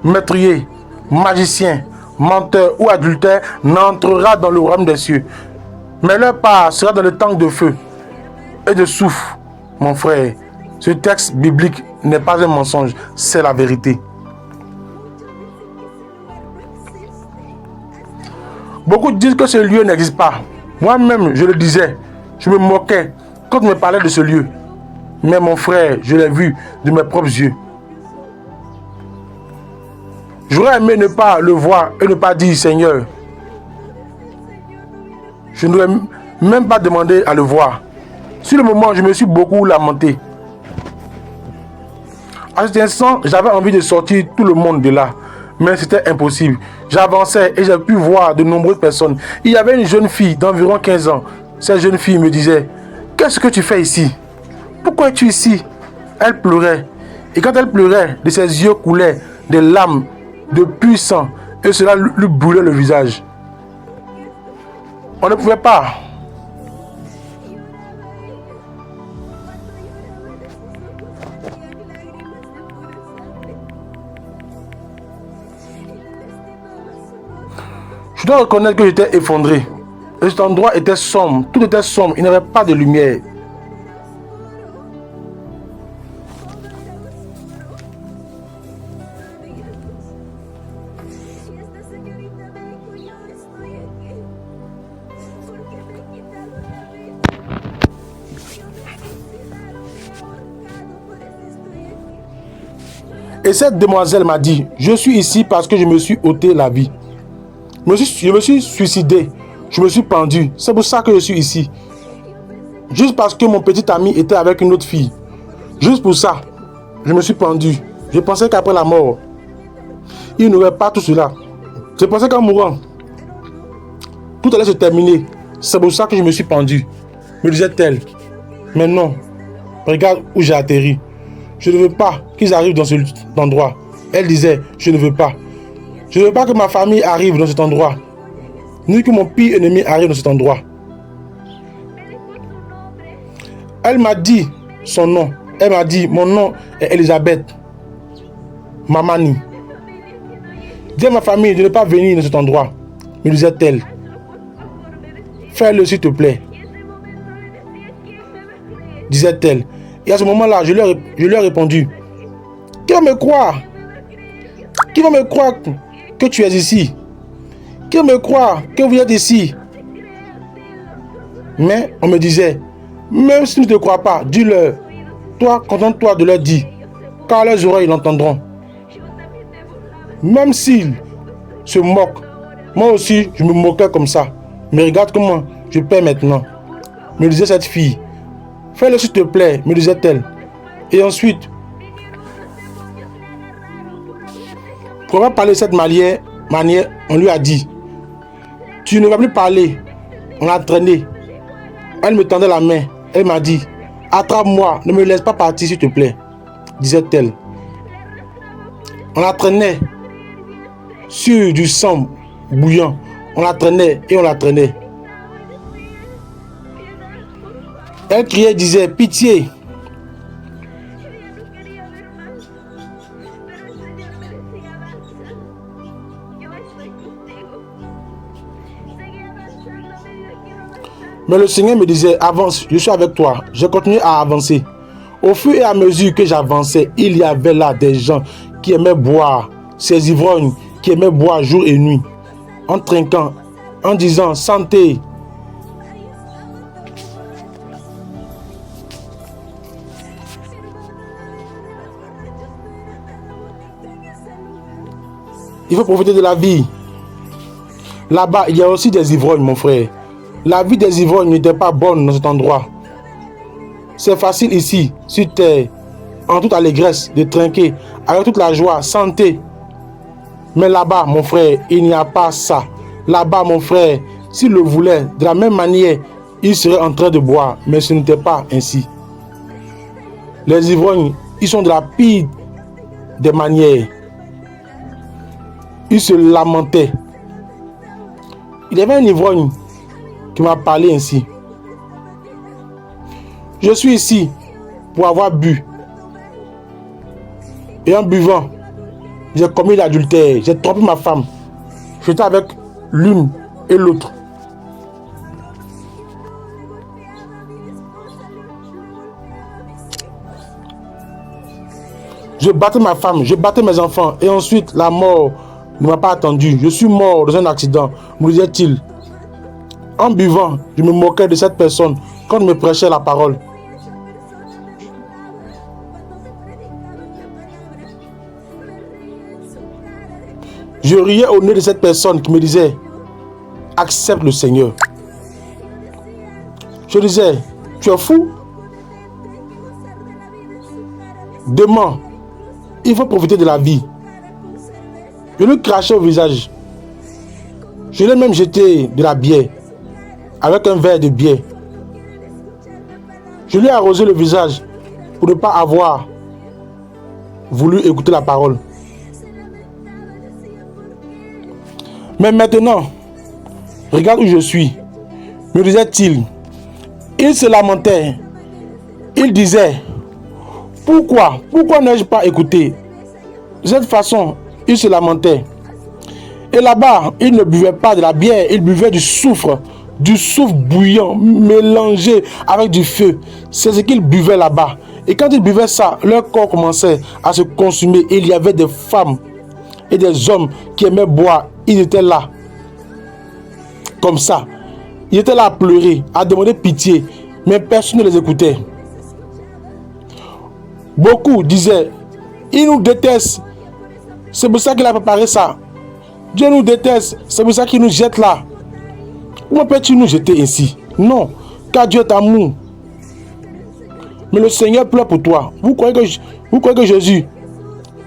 meurtrier, magicien, menteur ou adultère n'entrera dans le royaume des cieux. Mais leur part sera dans le tank de feu et de soufre. Mon frère, ce texte biblique n'est pas un mensonge, c'est la vérité. Beaucoup disent que ce lieu n'existe pas. Moi-même, je le disais, je me moquais quand on me parlait de ce lieu. Mais mon frère, je l'ai vu de mes propres yeux. J'aurais aimé ne pas le voir et ne pas dire Seigneur. Je n'aurais même pas demandé à le voir. Sur le moment, je me suis beaucoup lamenté. À cet instant, j'avais envie de sortir tout le monde de là. Mais c'était impossible. J'avançais et j'ai pu voir de nombreuses personnes. Il y avait une jeune fille d'environ 15 ans. Cette jeune fille me disait, qu'est-ce que tu fais ici? Pourquoi es-tu ici? Elle pleurait. Et quand elle pleurait, de ses yeux coulaient des larmes de pur sang. Et cela lui brûlait le visage. On ne pouvait pas. Je dois reconnaître que j'étais effondré. Et cet endroit était sombre. Tout était sombre. Il n'y avait pas de lumière. Et cette demoiselle m'a dit, je suis ici parce que je me suis ôté la vie. Je me suis suicidé. Je me suis pendu. C'est pour ça que je suis ici. Juste parce que mon petit ami était avec une autre fille. Juste pour ça, je me suis pendu. Je pensais qu'après la mort, il n'y aurait pas tout cela. Je pensais qu'en mourant, tout allait se terminer. C'est pour ça que je me suis pendu. Me disait-elle. Mais non, regarde où j'ai atterri. Je ne veux pas qu'ils arrivent dans cet endroit. Elle disait, je ne veux pas. Je ne veux pas que ma famille arrive dans cet endroit. Ni que mon pire ennemi arrive dans cet endroit. Elle m'a dit son nom. Elle m'a dit, mon nom est Elisabeth Mamani. Dis à ma famille de ne pas venir dans cet endroit. Me disait-elle. Fais-le s'il te plaît. Disait-elle. Et à ce moment-là, je lui ai répondu, Qui va me croire? Qui va me croire que tu es ici? Qui va me croire que vous êtes ici? Mais on me disait, même si tu ne te crois pas, dis-leur. Toi, contente-toi de leur dire, car leurs oreilles l'entendront. Même s'ils se moquent, moi aussi, je me moquais comme ça. Mais regarde comment je paie maintenant. Me disait cette fille. Fais-le s'il te plaît, me disait-elle. Et ensuite, pour avoir parlé de cette manière, on lui a dit, tu ne vas plus parler. On l'a traîné. Elle me tendait la main. Elle m'a dit, attrape-moi, ne me laisse pas partir s'il te plaît, disait-elle. On la traînait sur du sang bouillant. On la traînait et on la traînait. Elle criait, disait, pitié. Mais le Seigneur me disait, avance, je suis avec toi. J'ai continué à avancer. Au fur et à mesure que j'avançais, il y avait là des gens qui aimaient boire, ces ivrognes qui aimaient boire jour et nuit, en trinquant, en disant santé. Il faut profiter de la vie. Là-bas, il y a aussi des ivrognes, mon frère. La vie des ivrognes n'était pas bonne dans cet endroit. C'est facile ici, sur terre, en toute allégresse, de trinquer, avec toute la joie, santé. Mais là-bas, mon frère, il n'y a pas ça. Là-bas, mon frère, s'il le voulait, de la même manière, il serait en train de boire. Mais ce n'était pas ainsi. Les ivrognes, ils sont de la pire des manières. Ils se lamentaient. Il y avait un ivrogne qui m'a parlé ainsi. Je suis ici pour avoir bu. Et en buvant, j'ai commis l'adultère. J'ai trompé ma femme. J'étais avec l'une et l'autre. Je battais ma femme, je battais mes enfants. Et ensuite, la mort ne m'a pas attendu. Je suis mort dans un accident, me disait-il. En buvant, je me moquais de cette personne quand il me prêchait la parole. Je riais au nez de cette personne qui me disait, accepte le Seigneur. Je disais, tu es fou? Demain, il faut profiter de la vie. Je lui crachais au visage. Je lui ai même jeté de la bière, avec un verre de bière. Je lui ai arrosé le visage pour ne pas avoir voulu écouter la parole. Mais maintenant, regarde où je suis, me disait-il. Il se lamentait. Il disait, pourquoi n'ai-je pas écouté? De cette façon, il se lamentait. Et là-bas, il ne buvait pas de la bière, il buvait du soufre bouillant, mélangé avec du feu. C'est ce qu'il buvait là-bas. Et quand il buvait ça, leur corps commençait à se consumer. Et il y avait des femmes et des hommes qui aimaient boire. Ils étaient là, comme ça. Ils étaient là à pleurer, à demander pitié. Mais personne ne les écoutait. Beaucoup disaient, il nous déteste. C'est pour ça qu'il a préparé ça. Dieu nous déteste. C'est pour ça qu'il nous jette là. Comment peux-tu nous jeter ainsi? Non, car Dieu est amour. Mais le Seigneur pleure pour toi. Vous croyez que Jésus,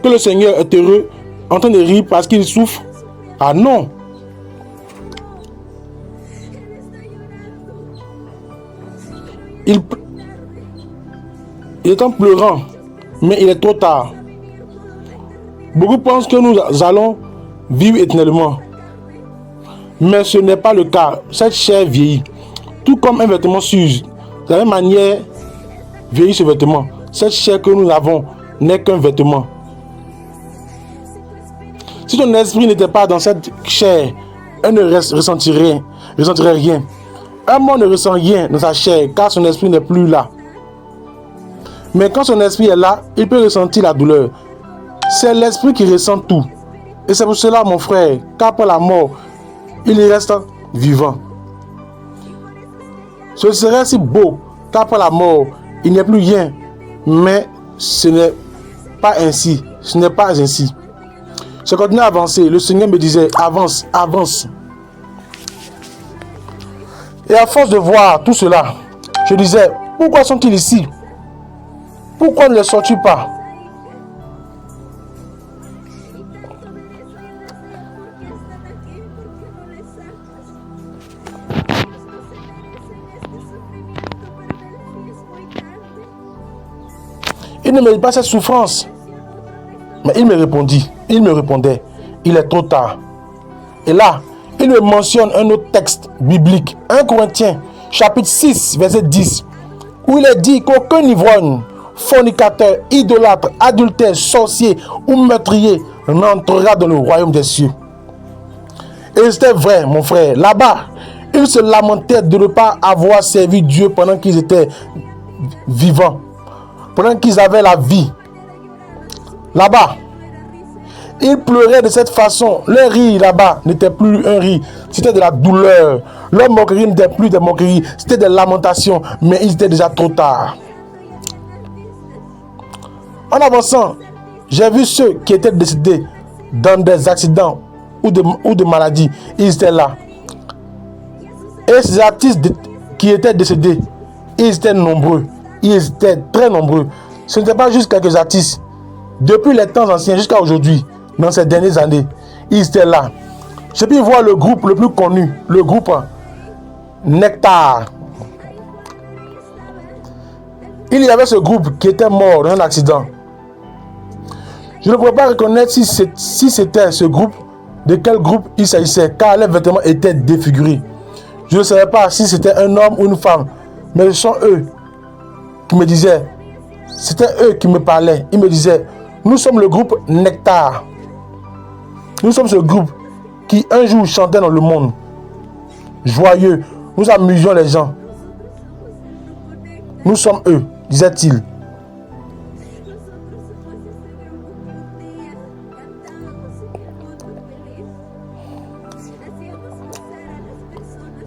que le Seigneur est heureux, en train de rire parce qu'il souffre? Ah non. Il est en pleurant, mais il est trop tard. Beaucoup pensent que nous allons vivre éternellement. Mais ce n'est pas le cas. Cette chair vieillit. Tout comme un vêtement s'use. De la même manière, vieillit ce vêtement. Cette chair que nous avons n'est qu'un vêtement. Si ton esprit n'était pas dans cette chair, elle ne ressentirait rien. Un mort ne ressent rien dans sa chair, car son esprit n'est plus là. Mais quand son esprit est là, il peut ressentir la douleur. C'est l'esprit qui ressent tout. Et c'est pour cela, mon frère, qu'après la mort, il reste vivant. Ce serait si beau qu'après la mort, il n'y ait plus rien. Mais ce n'est pas ainsi. Ce n'est pas ainsi. Je continue à avancer. Le Seigneur me disait, avance, avance. Et à force de voir tout cela, je disais, pourquoi sont-ils ici? Pourquoi ne les sors-tu pas? Il ne mérite pas cette souffrance. Mais il me répondait, il est trop tard. Et là, il me mentionne un autre texte biblique, 1 Corinthiens, chapitre 6, verset 10, où il est dit qu'aucun ivrogne, fornicateur, idolâtre, adultère, sorcier ou meurtrier n'entrera dans le royaume des cieux. Et c'était vrai, mon frère. Là-bas, ils se lamentaient de ne pas avoir servi Dieu pendant qu'ils étaient vivants, pendant qu'ils avaient la vie. Là-bas, ils pleuraient de cette façon. Leur rire là-bas n'était plus un rire, c'était de la douleur. Leur moquerie n'était plus des moqueries, c'était des lamentations, mais ils étaient déjà trop tard. En avançant, j'ai vu ceux qui étaient décédés dans des accidents ou de maladies. Ils étaient là. Et ces artistes qui étaient décédés, ils étaient nombreux. Ils étaient très nombreux. Ce n'était pas juste quelques artistes. Depuis les temps anciens jusqu'à aujourd'hui, dans ces dernières années, ils étaient là. J'ai pu voir le groupe le plus connu, le groupe Nectar. Il y avait ce groupe qui était mort dans un accident. Je ne pouvais pas reconnaître si c'était ce groupe, de quel groupe il s'agissait, car leurs vêtements étaient défigurés. Je ne savais pas si c'était un homme ou une femme, mais ce sont eux qui me disaient, c'était eux qui me parlaient. Ils me disaient, nous sommes le groupe Nectar. Nous sommes ce groupe qui un jour chantait dans le monde. Joyeux, nous amusions les gens. Nous sommes eux, disait-il.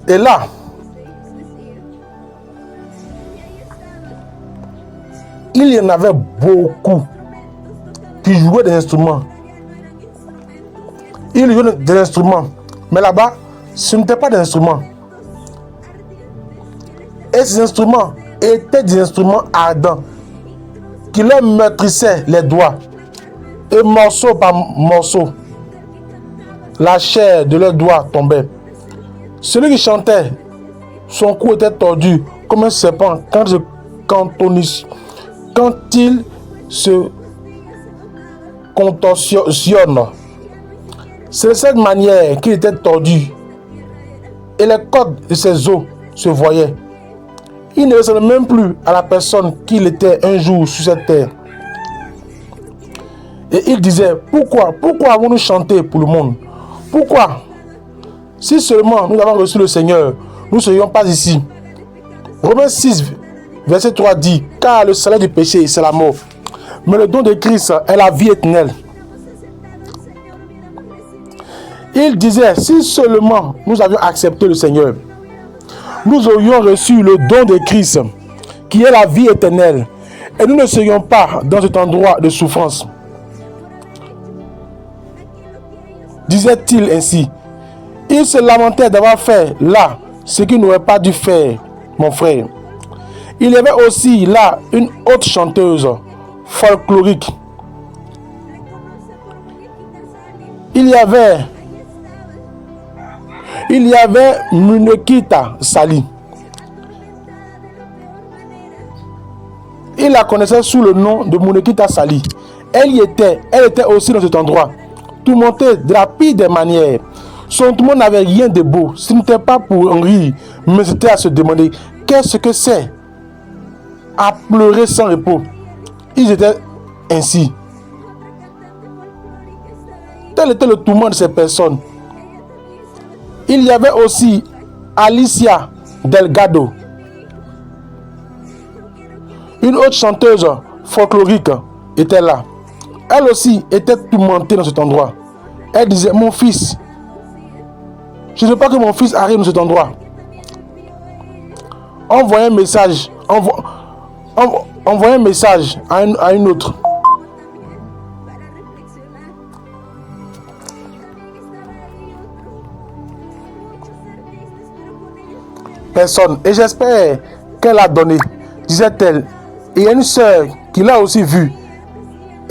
Et là, il y en avait beaucoup qui jouaient des instruments. Ils jouaient des instruments. Mais là-bas, ce n'était pas des instruments. Et ces instruments étaient des instruments ardents qui leur meurtrissaient les doigts. Et morceau par morceau, la chair de leurs doigts tombait. Celui qui chantait, son cou était tordu comme un serpent quand il se contorsionne. C'est de cette manière qu'il était tordu et les côtes de ses os se voyaient. Il ne ressemblait même plus à la personne qu'il était un jour sur cette terre. Et il disait, pourquoi avons-nous chanté pour le monde? Pourquoi? Si seulement nous avons reçu le Seigneur, nous ne serions pas ici. Romains 6, verset 3 dit, car le salaire du péché, c'est la mort. Mais le don de Christ est la vie éternelle. Il disait, si seulement nous avions accepté le Seigneur, nous aurions reçu le don de Christ, qui est la vie éternelle, et nous ne serions pas dans cet endroit de souffrance. Disait-il ainsi. Il se lamentait d'avoir fait là ce qu'il n'aurait pas dû faire, mon frère. Il y avait aussi là une autre chanteuse folklorique. Il y avait Munekita Sali. Il la connaissait sous le nom de Munekita Sali. Elle était aussi dans cet endroit, tourmentée de la pire des manières. Son tourment n'avait rien de beau. Ce n'était pas pour en rire, mais c'était à se demander qu'est-ce que c'est à pleurer sans repos. Ils étaient ainsi. Tel était le tourment de ces personnes. Il y avait aussi Alicia Delgado, une autre chanteuse folklorique était là. Elle aussi était tourmentée dans cet endroit. Elle disait, mon fils, je ne veux pas que mon fils arrive dans cet endroit. Envoyez un message. Envoyez un message à une autre. Personne. Et j'espère qu'elle a donné, disait-elle. Et il y a une soeur qui l'a aussi vu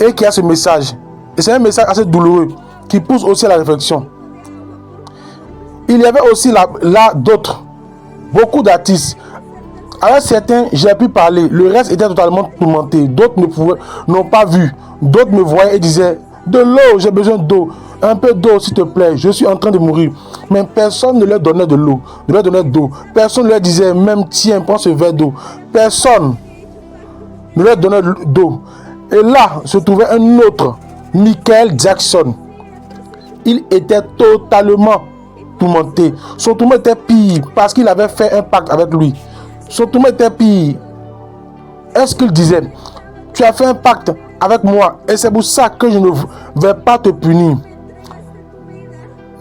et qui a ce message. Et c'est un message assez douloureux qui pousse aussi à la réflexion. Il y avait aussi là d'autres, beaucoup d'artistes. Avec certains, j'ai pu parler. Le reste était totalement tourmenté. D'autres n'ont pas vu. D'autres me voyaient et disaient, de l'eau, j'ai besoin d'eau. Un peu d'eau, s'il te plaît. Je suis en train de mourir. Mais personne ne leur donnait de l'eau, ne leur donnait d'eau. Personne ne leur disait, même tiens, prends ce verre d'eau. Personne ne leur donnait d'eau. Et là se trouvait un autre, Michael Jackson. Il était totalement tourmenté. Son tourment était pire parce qu'il avait fait un pacte avec lui. Son tourment était pire. Est-ce qu'il disait, tu as fait un pacte avec moi et c'est pour ça que je ne vais pas te punir.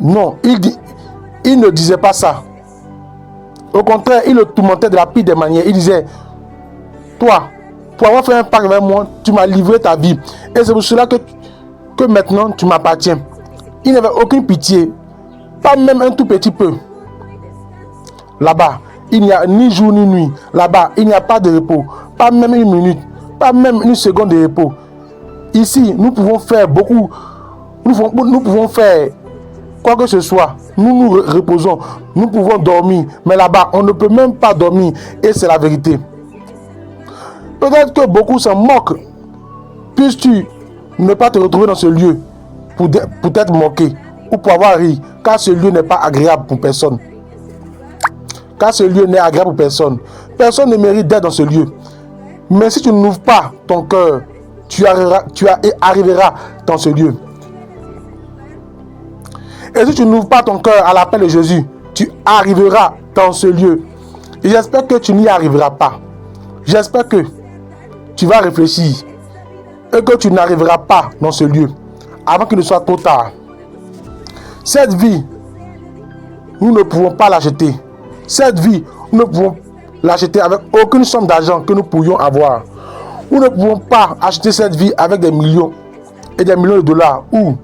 Non, il ne disait pas ça. Au contraire, il le tourmentait de la pire des manières. Il disait, toi, pour avoir fait un pacte avec moi, tu m'as livré ta vie. Et c'est pour cela que maintenant, tu m'appartiens. Il n'avait aucune pitié. Pas même un tout petit peu. Là-bas, il n'y a ni jour ni nuit. Là-bas, il n'y a pas de repos. Pas même une minute. Pas même une seconde de repos. Ici, nous pouvons faire beaucoup. Nous pouvons faire quoi que ce soit. Nous nous reposons. Nous pouvons dormir. Mais là-bas, on ne peut même pas dormir. Et c'est la vérité. Peut-être que beaucoup s'en moquent. Puisses-tu ne pas te retrouver dans ce lieu pour être moqué ou pour avoir ri, car ce lieu n'est pas agréable pour personne. Car ce lieu n'est agréable pour personne. Personne ne mérite d'être dans ce lieu. Mais si tu n'ouvres pas ton cœur, tu arriveras dans ce lieu. Et si tu n'ouvres pas ton cœur à l'appel de Jésus, tu arriveras dans ce lieu. Et j'espère que tu n'y arriveras pas. J'espère que tu vas réfléchir et que tu n'arriveras pas dans ce lieu avant qu'il ne soit trop tard. Cette vie, nous ne pouvons pas l'acheter. Cette vie, nous ne pouvons l'acheter avec aucune somme d'argent que nous pourrions avoir. Nous ne pouvons pas acheter cette vie avec des millions et des millions de dollars ou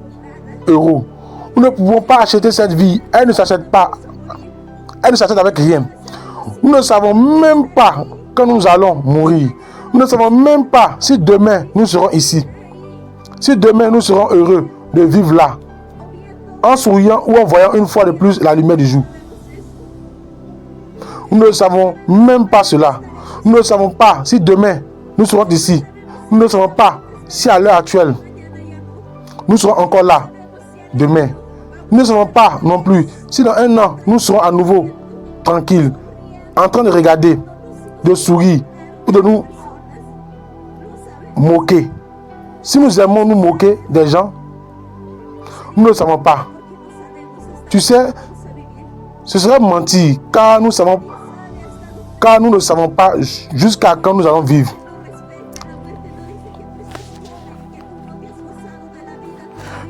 euros. Nous ne pouvons pas acheter cette vie. Elle ne s'achète pas. Elle ne s'achète avec rien. Nous ne savons même pas quand nous allons mourir. Nous ne savons même pas si demain nous serons ici. Si demain nous serons heureux de vivre là, en souriant ou en voyant une fois de plus la lumière du jour. Nous ne savons même pas cela. Nous ne savons pas si demain nous serons ici. Nous ne savons pas si à l'heure actuelle nous serons encore là demain. Nous ne savons pas non plus si dans un an nous serons à nouveau tranquilles, en train de regarder, de sourire ou de nous moquer. Si nous aimons nous moquer des gens, nous ne le savons pas. Tu sais, ce serait mentir car nous ne savons pas jusqu'à quand nous allons vivre.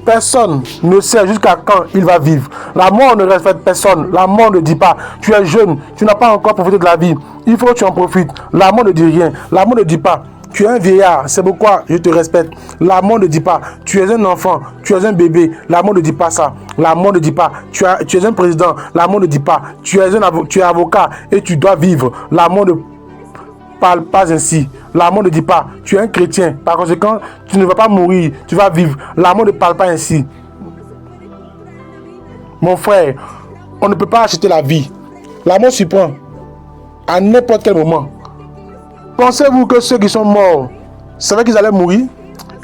Personne ne sait jusqu'à quand il va vivre. La mort ne respecte personne. La mort ne dit pas, tu es jeune, tu n'as pas encore profité de la vie. Il faut que tu en profites. La mort ne dit rien. La mort ne dit pas, tu es un vieillard, c'est pourquoi je te respecte. La mort ne dit pas, tu es un enfant, tu es un bébé. La mort ne dit pas ça. La mort ne dit pas, tu es un président. La mort ne dit pas, tu es avocat et tu dois vivre. La mort ne parle pas ainsi. La mort ne dit pas, tu es un chrétien. Par conséquent, tu ne vas pas mourir, tu vas vivre. La mort ne parle pas ainsi. Mon frère, on ne peut pas acheter la vie. La mort surprend à n'importe quel moment. Pensez-vous que ceux qui sont morts savaient qu'ils allaient mourir?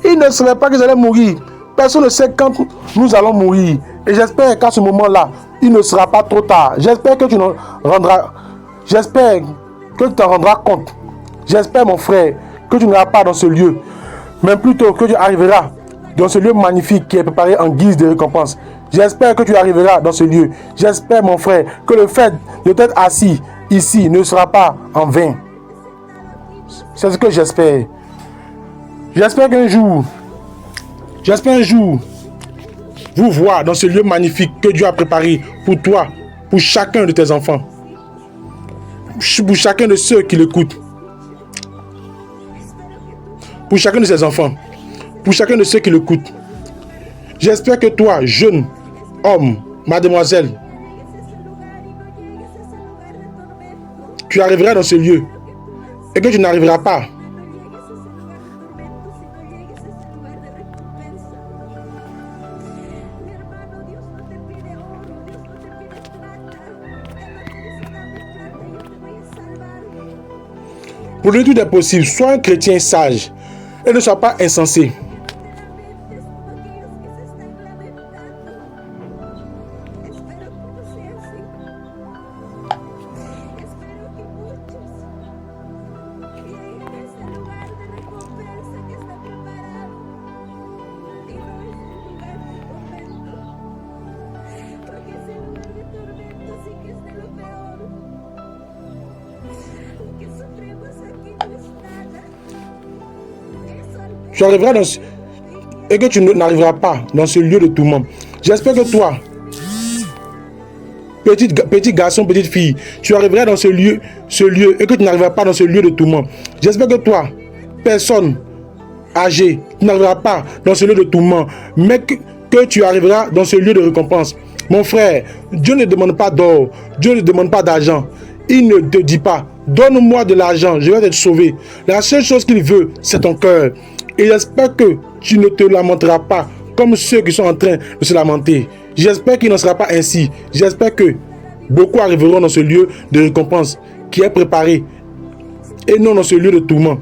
Ils ne savaient pas qu'ils allaient mourir. Personne ne sait quand nous allons mourir. Et j'espère qu'à ce moment-là, il ne sera pas trop tard. J'espère que tu t'en rendras compte. J'espère, mon frère, que tu n'iras pas dans ce lieu, mais plutôt que tu arriveras dans ce lieu magnifique qui est préparé en guise de récompense. J'espère que tu arriveras dans ce lieu. J'espère, mon frère, que le fait de t'être assis ici ne sera pas en vain. C'est ce que j'espère. J'espère qu'un jour, J'espère un jour vous voir dans ce lieu magnifique que Dieu a préparé pour toi, pour chacun de tes enfants, pour chacun de ceux qui l'écoutent, pour chacun de ses enfants, pour chacun de ceux qui l'écoutent. J'espère que toi, jeune homme, mademoiselle, tu arriveras dans ce lieu et que tu n'arriveras pas pour le tout est possible. Sois un chrétien sage et ne sois pas insensé. Tu arriveras dans ce... et que tu n'arriveras pas dans ce lieu de tourment. J'espère que toi, petit garçon, petite fille, tu arriveras dans ce lieu et que tu n'arriveras pas dans ce lieu de tourment. J'espère que toi, personne âgée, tu n'arriveras pas dans ce lieu de tourment, mais que tu arriveras dans ce lieu de récompense. Mon frère, Dieu ne demande pas d'or, Dieu ne demande pas d'argent. Il ne te dit pas, donne-moi de l'argent, je vais te sauver. La seule chose qu'il veut, c'est ton cœur. Et j'espère que tu ne te lamenteras pas comme ceux qui sont en train de se lamenter. J'espère qu'il n'en sera pas ainsi. J'espère que beaucoup arriveront dans ce lieu de récompense qui est préparé et non dans ce lieu de tourment.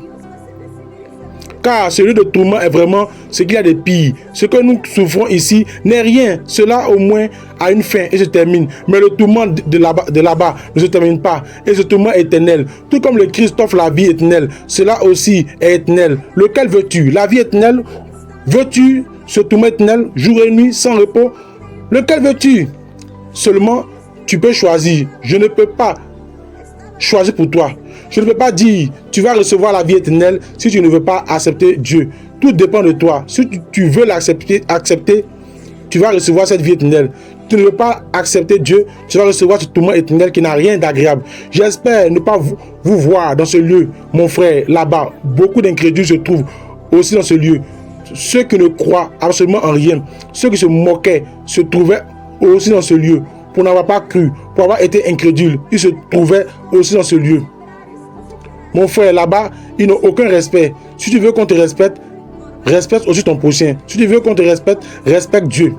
Car ce lieu de tourment est vraiment ce qu'il y a de pire. Ce que nous souffrons ici n'est rien. Cela au moins a une fin et se termine. Mais le tourment de là-bas ne se termine pas. Et ce tourment est éternel. Tout comme le Christ offre la vie éternelle, cela aussi est éternel. Lequel veux-tu? La vie éternelle? Veux-tu ce tourment éternel, jour et nuit, sans repos? Lequel veux-tu? Seulement, tu peux choisir. Je ne peux pas choisir pour toi. Je ne peux pas dire, tu vas recevoir la vie éternelle si tu ne veux pas accepter Dieu. Tout dépend de toi. Si tu veux l'accepter, tu vas recevoir cette vie éternelle. Tu ne veux pas accepter Dieu, tu vas recevoir ce tourment éternel qui n'a rien d'agréable. J'espère ne pas vous voir dans ce lieu, mon frère, là-bas. Beaucoup d'incrédules se trouvent aussi dans ce lieu. Ceux qui ne croient absolument en rien, ceux qui se moquaient, se trouvaient aussi dans ce lieu. Pour n'avoir pas cru, pour avoir été incrédule, ils se trouvaient aussi dans ce lieu. Mon frère, là-bas, ils n'ont aucun respect. Si tu veux qu'on te respecte, respecte aussi ton prochain. Si tu veux qu'on te respecte, respecte Dieu.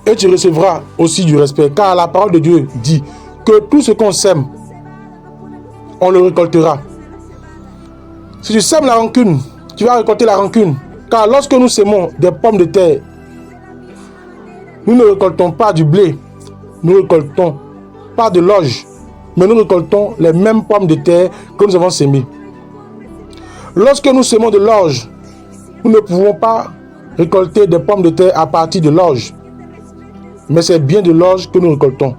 Et tu recevras aussi du respect. Car la parole de Dieu dit que tout ce qu'on sème, on le récoltera. Si tu sèmes la rancune, tu vas récolter la rancune. Car lorsque nous sémons des pommes de terre, nous ne récoltons pas du blé. Nous ne récoltons pas de l'orge, mais nous récoltons les mêmes pommes de terre que nous avons sémées. Lorsque nous sémons de l'orge, nous ne pouvons pas récolter des pommes de terre à partir de l'orge, mais c'est bien de l'orge que nous récoltons.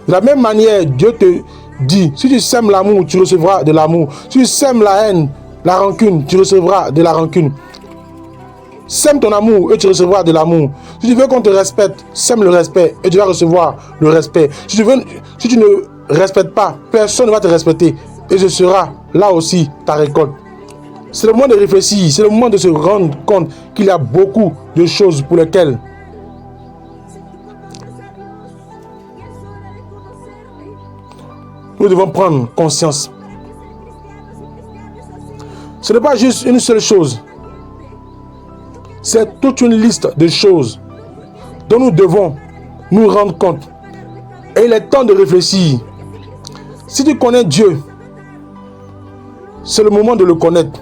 De la même manière, Dieu te dit, si tu sèmes l'amour, tu recevras de l'amour. Si tu sèmes la haine, la rancune, tu recevras de la rancune. Sème ton amour et tu recevras de l'amour. Si tu veux qu'on te respecte, sème le respect et tu vas recevoir le respect. Si tu ne respectes pas, personne ne va te respecter et ce sera là aussi ta récolte. C'est le moment de réfléchir, c'est le moment de se rendre compte qu'il y a beaucoup de choses pour lesquelles nous devons prendre conscience. Ce n'est pas juste une seule chose. C'est toute une liste de choses dont nous devons nous rendre compte. Et il est temps de réfléchir. Si tu connais Dieu, c'est le moment de le connaître.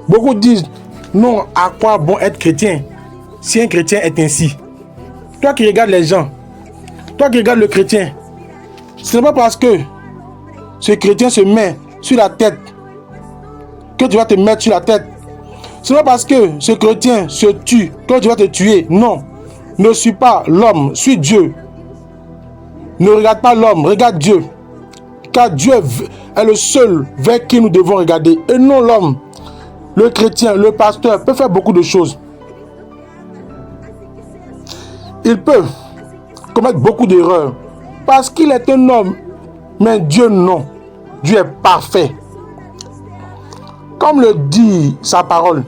Beaucoup disent, non, à quoi bon être chrétien si un chrétien est ainsi? Toi qui regardes les gens, toi qui regardes le chrétien, ce n'est pas parce que ce chrétien se met sur la tête que tu vas te mettre sur la tête. Ce n'est pas parce que ce chrétien se tue que tu vas te tuer. Non. Ne suis pas l'homme, suis Dieu. Ne regarde pas l'homme, regarde Dieu. car Dieu est le seul vers qui nous devons regarder, et non l'homme. Le chrétien, le pasteur peut faire beaucoup de choses. Il peut commettre beaucoup d'erreurs parce qu'il est un homme, mais Dieu non. Dieu est parfait. Comme le dit sa parole,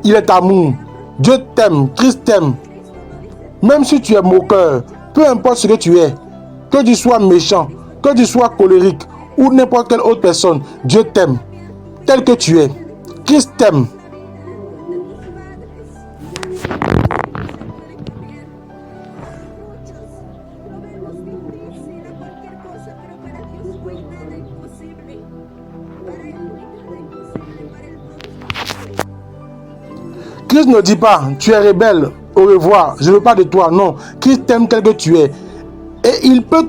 il est amour. Dieu t'aime, Christ t'aime. Même si tu es moqueur, peu importe ce que tu sois méchant, que tu sois colérique ou n'importe quelle autre personne, Dieu t'aime tel que tu es. Christ t'aime. Christ ne dit pas, tu es rebelle, au revoir, je ne veux pas de toi. Non, Christ t'aime tel que tu es. Et il peut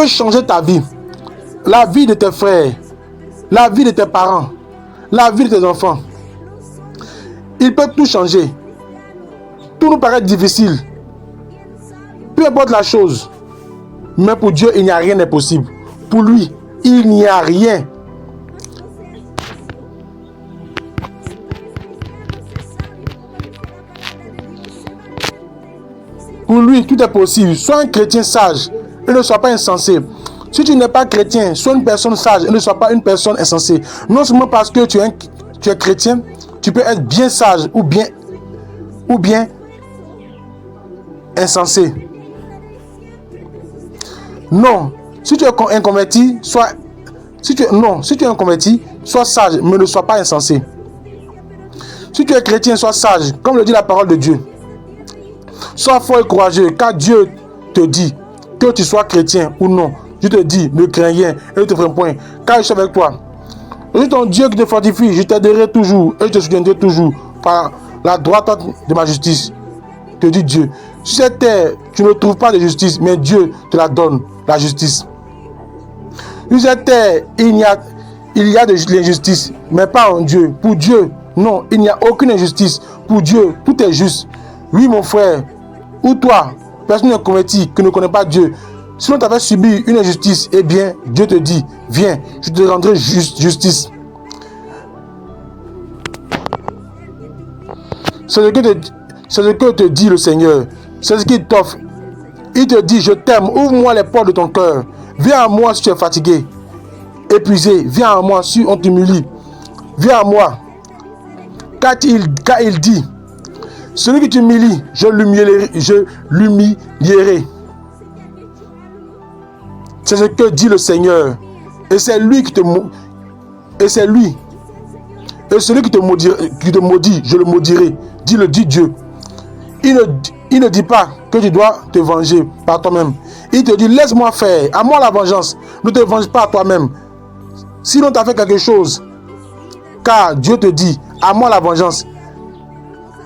changer ta vie, la vie de tes frères, la vie de tes parents, la vie de tes enfants. Il peut tout changer. Tout nous paraît difficile. Peu importe la chose. Mais pour Dieu, il n'y a rien d'impossible. Pour lui, il n'y a rien. Pour lui, tout est possible. Sois un chrétien sage et ne sois pas insensé. Si tu n'es pas chrétien, sois une personne sage et ne sois pas une personne insensée. Non seulement parce que tu es chrétien, tu peux être bien sage ou bien insensé. Non, si tu es un converti, sois sage, mais ne sois pas insensé. Si tu es chrétien, sois sage, comme le dit la parole de Dieu. Sois fort et courageux, car Dieu te dit que tu sois chrétien ou non. Je te dis, ne crains rien et ne te freine point, car je suis avec toi. Je suis ton Dieu qui te fortifie, je t'aiderai toujours et je te soutiendrai toujours par la droite de ma justice, te dit Dieu. Sur cette terre, tu ne trouves pas de justice, mais Dieu te la donne, la justice. Sur cette terre, il y a de l'injustice, mais pas en Dieu. Pour Dieu, non, il n'y a aucune injustice. Pour Dieu, tout est juste. Oui, mon frère, ou toi, personne ne converti, qui ne connaît pas Dieu. Si on t'avait subi une injustice, eh bien, Dieu te dit, viens, je te rendrai justice. C'est ce que te dit le Seigneur. C'est ce qu'il t'offre. Il te dit, je t'aime, ouvre-moi les portes de ton cœur. Viens à moi si tu es fatigué, épuisé. Viens à moi si on t'humilie. Viens à moi. Car il dit, celui qui t'humilie, je l'humilierai. C'est ce que dit le Seigneur. Et c'est lui qui te maudit. Et celui qui te maudit, je le maudirai. Dit Dieu. Il ne dit pas que tu dois te venger par toi-même. Il te dit, laisse-moi faire. À moi la vengeance. Ne te venge pas à toi-même. Sinon tu as fait quelque chose. Car Dieu te dit, à moi la vengeance.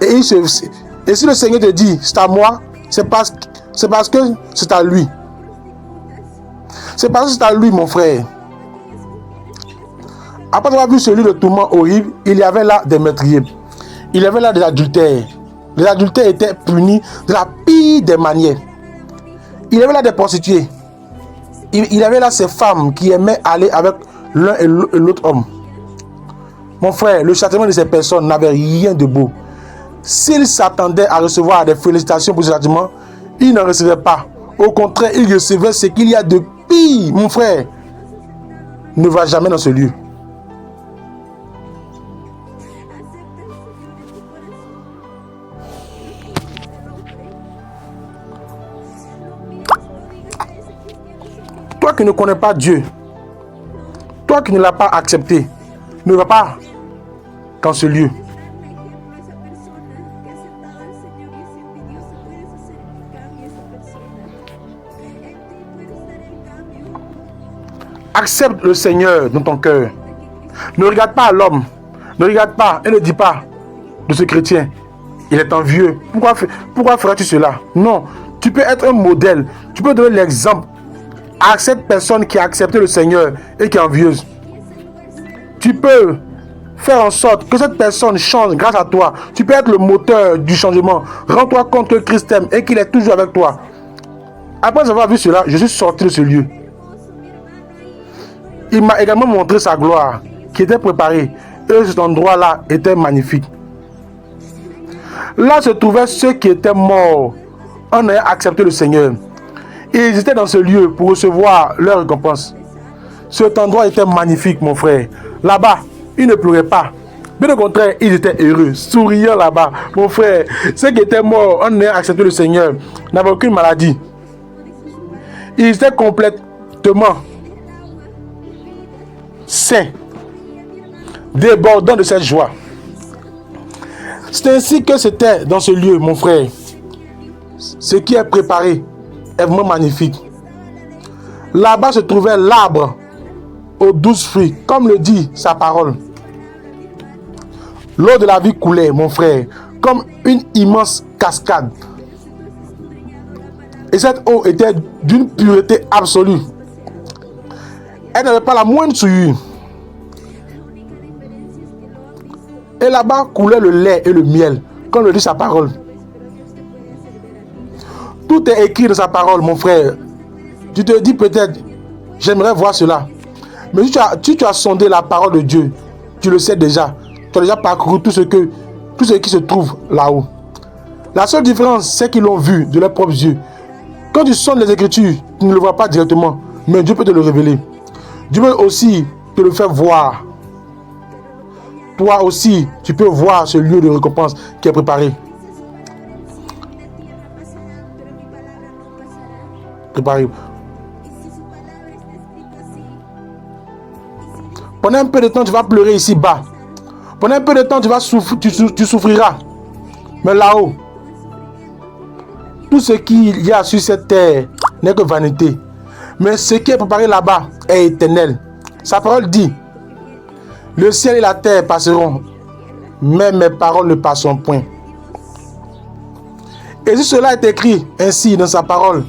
Et si le Seigneur te dit, c'est à moi, c'est parce que c'est à lui. C'est parce que c'est à lui, mon frère. Après avoir vu celui de tourment horrible, il y avait là des meurtriers. Il y avait là des adultères. Les adultères étaient punis de la pire des manières. Il y avait là des prostituées. Il y avait là ces femmes qui aimaient aller avec l'un et l'autre homme. Mon frère, le châtiment de ces personnes n'avait rien de beau. S'ils s'attendaient à recevoir des félicitations pour ce châtiment, ils n'en recevaient pas. Au contraire, ils recevaient ce qu'il y a de pire. Mon frère, ne va jamais dans ce lieu. Toi qui ne connais pas Dieu, toi qui ne l'as pas accepté, ne va pas dans ce lieu. Accepte le Seigneur dans ton cœur. Ne regarde pas à l'homme. Ne regarde pas et ne dis pas de ce chrétien, il est envieux. Pourquoi ferais-tu cela? Non, tu peux être un modèle. Tu peux donner l'exemple à cette personne qui a accepté le Seigneur et qui est envieuse. Tu peux faire en sorte que cette personne change grâce à toi. Tu peux être le moteur du changement. Rends-toi compte que Christ t'aime et qu'il est toujours avec toi. Après avoir vu cela, je suis sorti de ce lieu. Il m'a également montré sa gloire qui était préparée. Et cet endroit-là était magnifique. Là se trouvaient ceux qui étaient morts en ayant accepté le Seigneur. Et ils étaient dans ce lieu pour recevoir leur récompense. Cet endroit était magnifique, mon frère. Là-bas, ils ne pleuraient pas. Bien au contraire, ils étaient heureux, souriants là-bas. Mon frère, ceux qui étaient morts en ayant accepté le Seigneur n'avaient aucune maladie. Ils étaient complètement saints, débordant de cette joie. C'est ainsi que c'était dans ce lieu, mon frère. Ce qui est préparé est vraiment magnifique. Là-bas se trouvait l'arbre aux 12 fruits, comme le dit sa parole. L'eau de la vie coulait, mon frère, comme une immense cascade. Et cette eau était d'une pureté absolue. Elle n'avait pas la moindre souillure. Et là-bas coulait le lait et le miel, comme le dit sa parole. Tout est écrit dans sa parole, mon frère. Tu te dis peut-être, j'aimerais voir cela. Mais si tu as sondé la parole de Dieu, tu le sais déjà. Tu as déjà parcouru tout ce qui se trouve là-haut. La seule différence, c'est qu'ils l'ont vu de leurs propres yeux. Quand tu sondes les Écritures, tu ne le vois pas directement, mais Dieu peut te le révéler. Dieu peut aussi te le faire voir. Toi aussi, tu peux voir ce lieu de récompense qui est préparé. Pendant un peu de temps, tu vas pleurer ici-bas. Pendant un peu de temps, tu souffriras. Mais là-haut, tout ce qu'il y a sur cette terre n'est que vanité. Mais ce qui est préparé là-bas est éternel. Sa parole dit, le ciel et la terre passeront, mais mes paroles ne passeront point. Et si cela est écrit ainsi dans sa parole,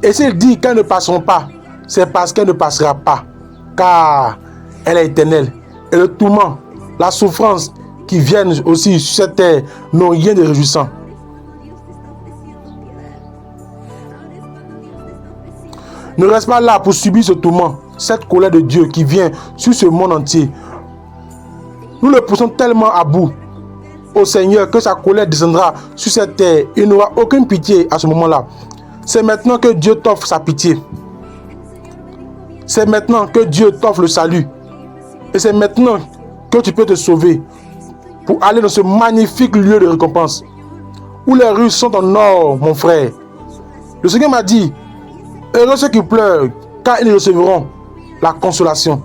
et s'il dit qu'elles ne passeront pas, c'est parce qu'elle ne passera pas, car elle est éternelle. Et le tourment, la souffrance qui viennent aussi sur cette terre n'ont rien de réjouissant. Ne reste pas là pour subir ce tourment, cette colère de Dieu qui vient sur ce monde entier. Nous le poussons tellement à bout au Seigneur que sa colère descendra sur cette terre. Il n'aura aucune pitié à ce moment-là. C'est maintenant que Dieu t'offre sa pitié. C'est maintenant que Dieu t'offre le salut. Et c'est maintenant que tu peux te sauver pour aller dans ce magnifique lieu de récompense où les rues sont en or, mon frère. Le Seigneur m'a dit, heureux ceux qui pleurent, car ils recevront la consolation.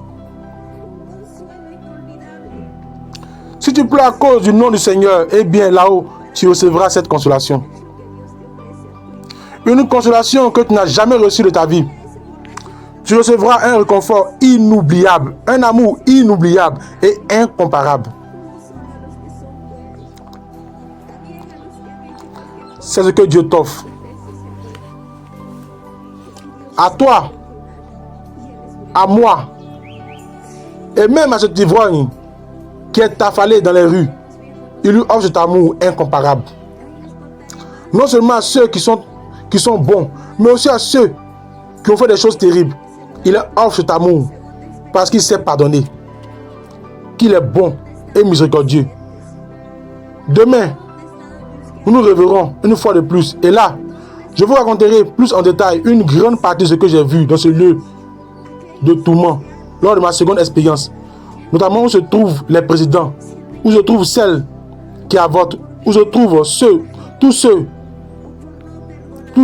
Si tu pleures à cause du nom du Seigneur, eh bien là-haut, tu recevras cette consolation. Une consolation que tu n'as jamais reçue de ta vie. Tu recevras un réconfort inoubliable, un amour inoubliable et incomparable. C'est ce que Dieu t'offre. À toi, à moi, et même à cet ivrogne qui est affalé dans les rues, il lui offre cet amour incomparable. Non seulement à ceux qui sont bons, mais aussi à ceux qui ont fait des choses terribles. Il leur offre cet amour parce qu'il sait pardonner, qu'il est bon et miséricordieux. Demain, nous nous reverrons une fois de plus. Et là, je vous raconterai plus en détail une grande partie de ce que j'ai vu dans ce lieu de tourment lors de ma seconde expérience. Notamment où se trouvent les présidents, où se trouvent celles qui avortent, où se trouvent tous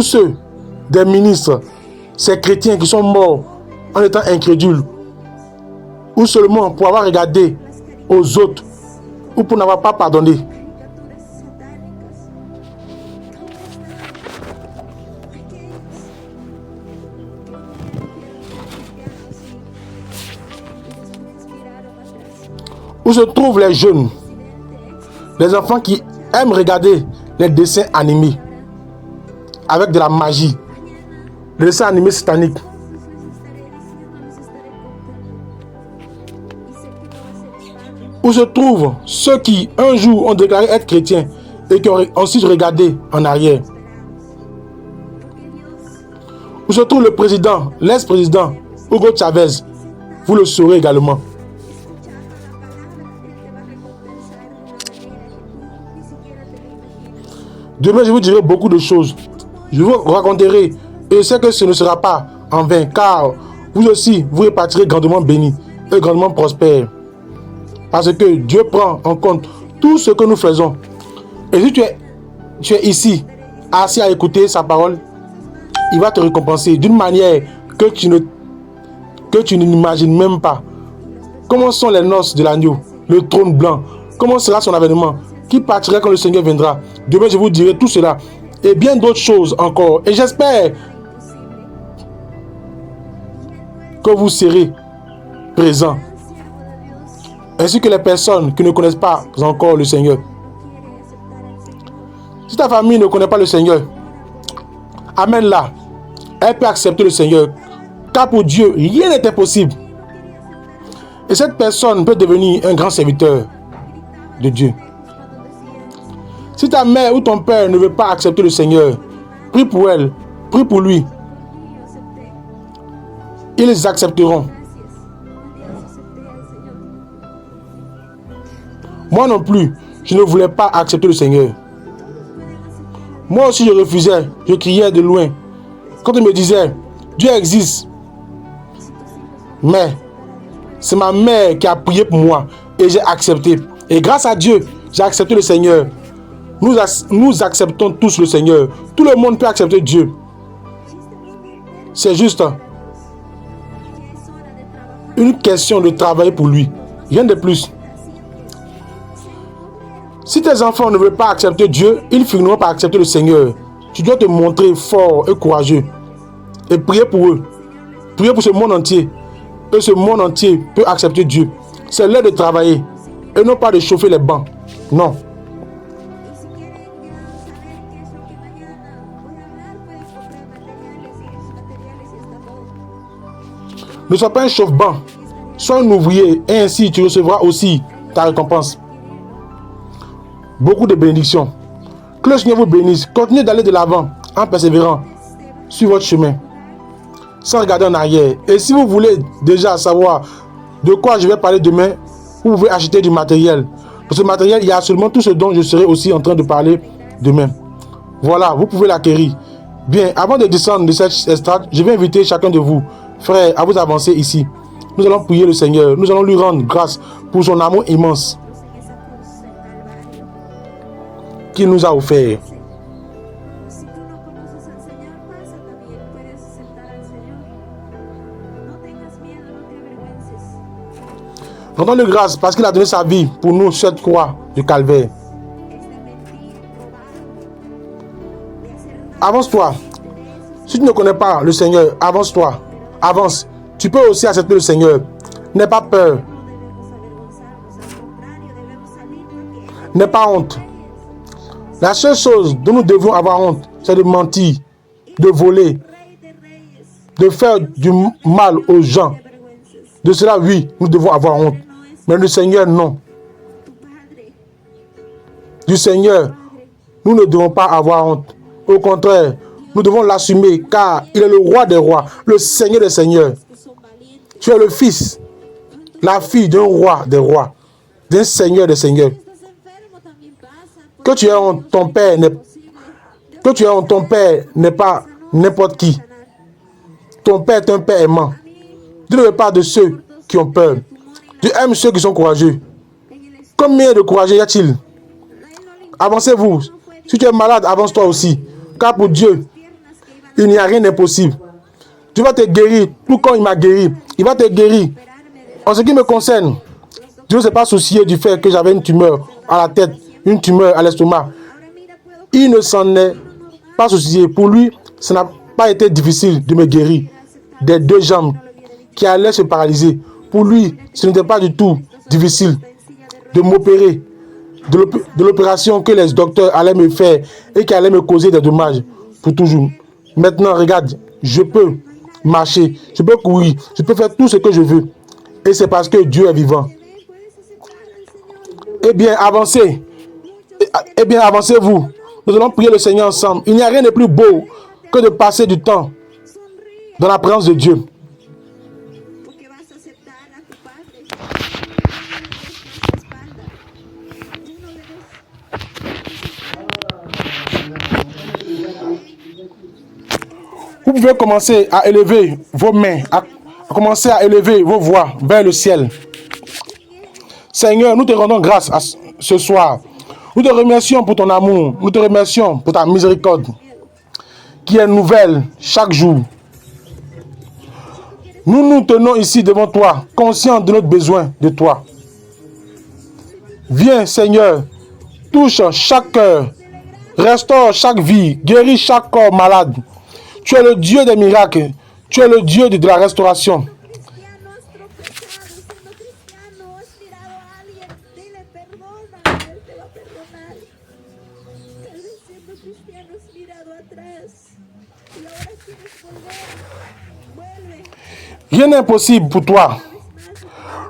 ceux des ministres, ces chrétiens qui sont morts en étant incrédules, ou seulement pour avoir regardé aux autres, ou pour n'avoir pas pardonné. Où se trouvent les jeunes, les enfants qui aiment regarder les dessins animés avec de la magie, les dessins animés sataniques. Où se trouvent ceux qui un jour ont déclaré être chrétiens et qui ont ensuite regardé en arrière. Où se trouve le président, l'ex-président Hugo Chavez. vous le saurez également. Demain, je vous dirai beaucoup de choses. Je vous raconterai. Et je sais que ce ne sera pas en vain, car vous aussi, vous repartirez grandement bénis et grandement prospères. Parce que Dieu prend en compte tout ce que nous faisons. Et si tu es ici, assis à écouter sa parole, il va te récompenser d'une manière que tu n'imagines même pas. Comment sont les noces de l'agneau, le trône blanc? Comment sera son avènement? Qui partira quand le Seigneur viendra? Demain, je vous dirai tout cela et bien d'autres choses encore. Et j'espère que vous serez présents, ainsi que les personnes qui ne connaissent pas encore le Seigneur. Si ta famille ne connaît pas le Seigneur, amène-la. Elle peut accepter le Seigneur, car pour Dieu, rien n'est impossible. Et cette personne peut devenir un grand serviteur de Dieu. Si ta mère ou ton père ne veut pas accepter le Seigneur, prie pour elle, prie pour lui. Ils accepteront. Moi non plus, je ne voulais pas accepter le Seigneur. Moi aussi, je refusais, je criais de loin. Quand on me disait, Dieu existe. Mais c'est ma mère qui a prié pour moi et j'ai accepté. Et grâce à Dieu, j'ai accepté le Seigneur. Nous acceptons tous le Seigneur. Tout le monde peut accepter Dieu. C'est juste une question de travailler pour lui. Rien de plus. Si tes enfants ne veulent pas accepter Dieu, ils finiront par accepter le Seigneur. Tu dois te montrer fort et courageux. Et prier pour eux. Prier pour ce monde entier. Et ce monde entier peut accepter Dieu. C'est l'heure de travailler. Et non pas de chauffer les bancs. Non. Ne sois pas un chauffe-banc. Sois un ouvrier. Et ainsi tu recevras aussi ta récompense. Beaucoup de bénédictions. Que le Seigneur vous bénisse. Continuez d'aller de l'avant en persévérant sur votre chemin, sans regarder en arrière. Et si vous voulez déjà savoir de quoi je vais parler demain, vous pouvez acheter du matériel. Dans ce matériel, il y a seulement tout ce dont je serai aussi en train de parler demain. Voilà, vous pouvez l'acquérir. Bien, avant de descendre de cette estrade, je vais inviter chacun de vous, frères, à vous avancer ici. Nous allons prier le Seigneur. Nous allons lui rendre grâce pour son amour immense qu'il nous a offert. Rendons-le grâce parce qu'il a donné sa vie pour nous sur cette croix du calvaire. Avance-toi. Si tu ne connais pas le Seigneur, avance-toi. Avance. Tu peux aussi accepter le Seigneur. N'aie pas peur. N'aie pas honte. La seule chose dont nous devons avoir honte, c'est de mentir, de voler, de faire du mal aux gens. De cela, oui, nous devons avoir honte. Mais le Seigneur, non. Du Seigneur, nous ne devons pas avoir honte. Au contraire, nous devons l'assumer car il est le roi des rois, le Seigneur des seigneurs. Tu es le fils, la fille d'un roi des rois, d'un Seigneur des seigneurs. Que tu aies honte, ton père n'est pas n'importe qui. Ton père est un père aimant. Dieu ne veut pas de ceux qui ont peur. Dieu aime ceux qui sont courageux. Combien de courageux y a-t-il? Avancez-vous. Si tu es malade, avance-toi aussi. Car pour Dieu, il n'y a rien d'impossible. Dieu va te guérir, tout comme il m'a guéri. Il va te guérir. En ce qui me concerne, Dieu ne s'est pas soucié du fait que j'avais une tumeur à la tête, une tumeur à l'estomac. Il ne s'en est pas soucié. Pour lui, ça n'a pas été difficile de me guérir des deux jambes qui allaient se paralyser. Pour lui, ce n'était pas du tout difficile de m'opérer, de l'opération que les docteurs allaient me faire et qui allait me causer des dommages pour toujours. Maintenant, regarde, je peux marcher, je peux courir, je peux faire tout ce que je veux. Et c'est parce que Dieu est vivant. Eh bien, avancez. Eh bien, avancez-vous. Nous allons prier le Seigneur ensemble. Il n'y a rien de plus beau que de passer du temps dans la présence de Dieu. Vous pouvez commencer à élever vos mains, à commencer à élever vos voix vers le ciel. Seigneur, nous te rendons grâce ce soir. Nous te remercions pour ton amour. Nous te remercions pour ta miséricorde qui est nouvelle chaque jour. Nous nous tenons ici devant toi, conscients de notre besoin de toi. Viens, Seigneur, touche chaque cœur, restaure chaque vie, guéris chaque corps malade. Tu es le Dieu des miracles. Tu es le Dieu de la restauration. Rien n'est impossible pour toi.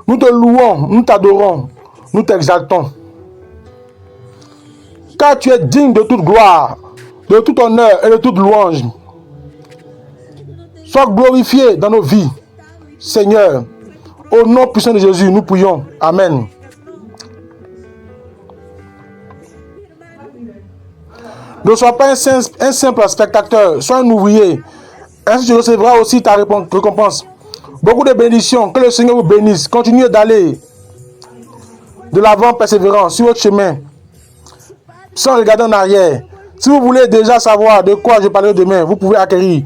Nous te louons, nous t'adorons, nous t'exaltons. Car tu es digne de toute gloire, de tout honneur et de toute louange. Sois glorifié dans nos vies, Seigneur. Au nom puissant de Jésus, nous prions. Amen. Ne sois pas un simple spectateur, sois un ouvrier. Ainsi tu recevras aussi ta récompense. Beaucoup de bénédictions, que le Seigneur vous bénisse. Continuez d'aller de l'avant persévérant sur votre chemin, sans regarder en arrière. Si vous voulez déjà savoir de quoi je parlerai demain, vous pouvez acquérir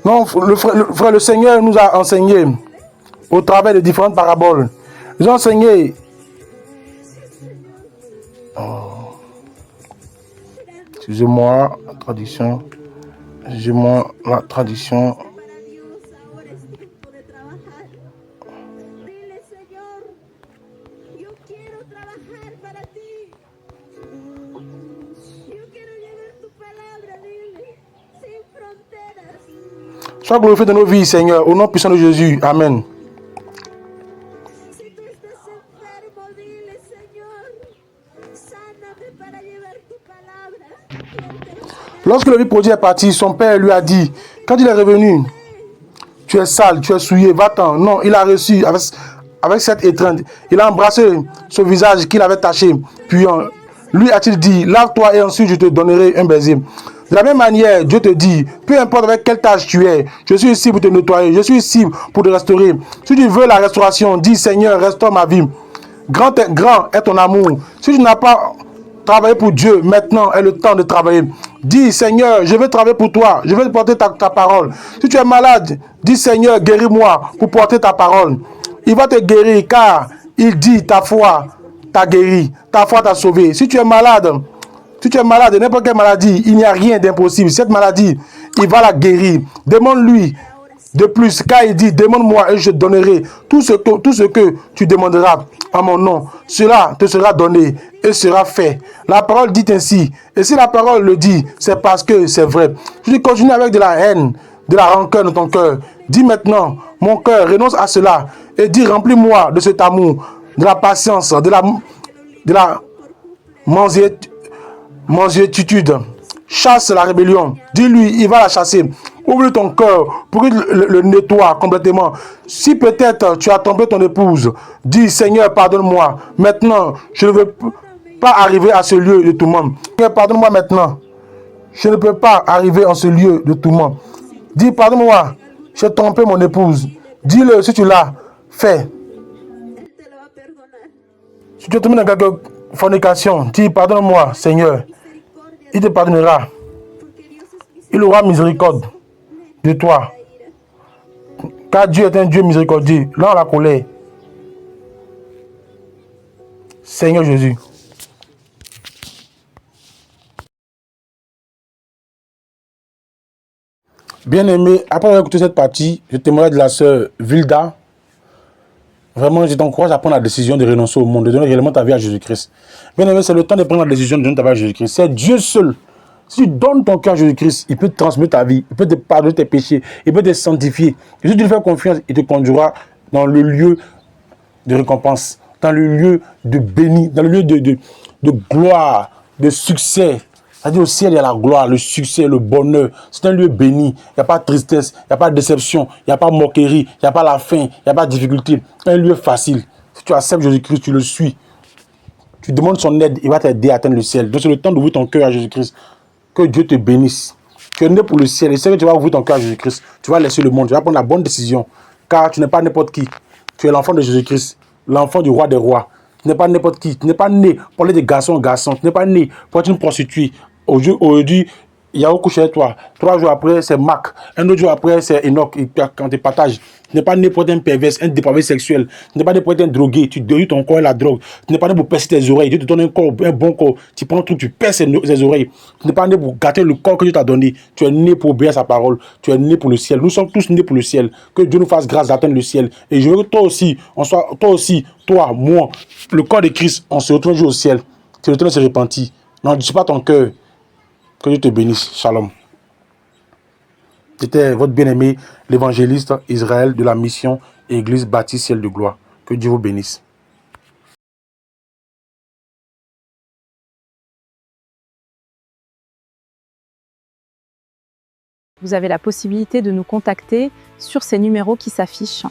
Non, le Seigneur nous a enseigné au travers de différentes paraboles. Ils ont enseigné. Excusez-moi, la tradition. Excusez-moi, la tradition. Sois glorifié dans nos vies, Seigneur, au nom puissant de Jésus. Amen. Lorsque le fils prodigue est parti, son père lui a dit, quand il est revenu, tu es sale, tu es souillé, va-t'en. Non, il a reçu avec cette étreinte. Il a embrassé ce visage qu'il avait taché. Puis lui a-t-il dit, lave-toi et ensuite je te donnerai un baiser. De la même manière, Dieu te dit, peu importe avec quelle tâche tu es, je suis ici pour te nettoyer, je suis ici pour te restaurer. Si tu veux la restauration, dis Seigneur, restaure ma vie. Grand est ton amour. Si tu n'as pas travaillé pour Dieu, maintenant est le temps de travailler. Dis Seigneur, je veux travailler pour toi, je veux porter ta parole. Si tu es malade, dis Seigneur, guéris-moi pour porter ta parole. Il va te guérir car il dit ta foi t'a guéri, ta foi t'a sauvé. Si tu es malade, n'importe quelle maladie, il n'y a rien d'impossible. Cette maladie, il va la guérir. Demande-lui de plus, car il dit, demande-moi et je te donnerai tout ce que tu demanderas en mon nom. Cela te sera donné et sera fait. La parole dit ainsi. Et si la parole le dit, c'est parce que c'est vrai. Si tu continues avec de la haine, de la rancœur dans ton cœur, dis maintenant, mon cœur, renonce à cela et dis, remplis-moi de cet amour, de la patience, de la mansuétude. Chasse la rébellion. Dis-lui, il va la chasser. Ouvre ton cœur pour qu'il le nettoie complètement. Si peut-être tu as trompé ton épouse, dis Seigneur, pardonne-moi. Maintenant, je ne veux pas arriver à ce lieu de tourment. Seigneur, pardonne-moi maintenant. Je ne peux pas arriver en ce lieu de tourment. Dis, pardonne-moi, j'ai trompé mon épouse. Dis-le si tu l'as fait. Si tu es tombé dans quelque fornication, dis, pardonne-moi, Seigneur. Il te pardonnera. Il aura miséricorde de toi. Car Dieu est un Dieu miséricordieux, lent à la colère. Seigneur Jésus. Bien aimé, après avoir écouté cette partie, je témoigne de la sœur Vilda. Vraiment, je t'encourage à prendre la décision de renoncer au monde, de donner réellement ta vie à Jésus-Christ. Bien aimé, c'est le temps de prendre la décision de donner ta vie à Jésus-Christ. C'est Dieu seul. Si tu donnes ton cœur à Jésus-Christ, il peut te transmettre ta vie, il peut te pardonner tes péchés, il peut te sanctifier. Et si tu lui fais confiance, il te conduira dans le lieu de récompense, dans le lieu de béni, dans le lieu de gloire, de succès. C'est-à-dire au ciel, il y a la gloire, le succès, le bonheur. C'est un lieu béni. Il n'y a pas de tristesse, il n'y a pas de déception, il n'y a pas de moquerie, il n'y a pas la faim, il n'y a pas de difficulté. Un lieu facile. Si tu acceptes Jésus-Christ, tu le suis. Tu demandes son aide, il va t'aider à atteindre le ciel. Donc c'est le temps d'ouvrir ton cœur à Jésus-Christ. Que Dieu te bénisse. Tu es né pour le ciel. Et c'est que tu vas ouvrir ton cœur à Jésus-Christ. Tu vas laisser le monde. Tu vas prendre la bonne décision. Car tu n'es pas n'importe qui. Tu es l'enfant de Jésus-Christ. L'enfant du roi des rois. Tu n'es pas n'importe qui. Tu n'es pas né pour aller de garçon en garçon. Tu n'es pas né pour être une prostituée. Aujourd'hui, il y a couché avec toi. 3 jours après, c'est Marc. Un autre jour après, c'est Enoch. Quand tu partages. Tu n'es pas né pour être un pervers, un dépravé sexuel. Tu n'es pas né pour être un drogué. Tu détruis ton corps et la drogue. Tu n'es pas né pour percer tes oreilles. Dieu te donne un corps, un bon corps. Tu prends tout, tu perces ses oreilles. Tu n'es pas né pour gâter le corps que Dieu t'a donné. Tu es né pour obéir à sa parole. Tu es né pour le ciel. Nous sommes tous nés pour le ciel. Que Dieu nous fasse grâce d'atteindre le ciel. Et je veux que toi aussi, toi, moi, le corps de Christ, on se retrouve un jour au ciel. Tu retournes se repentir. Non, ne dis pas ton cœur. Que Dieu te bénisse. Shalom. C'était votre bien-aimé, l'évangéliste Israël de la mission Église bâtie ciel de gloire. Que Dieu vous bénisse.
Vous avez la possibilité de nous contacter sur ces numéros qui s'affichent.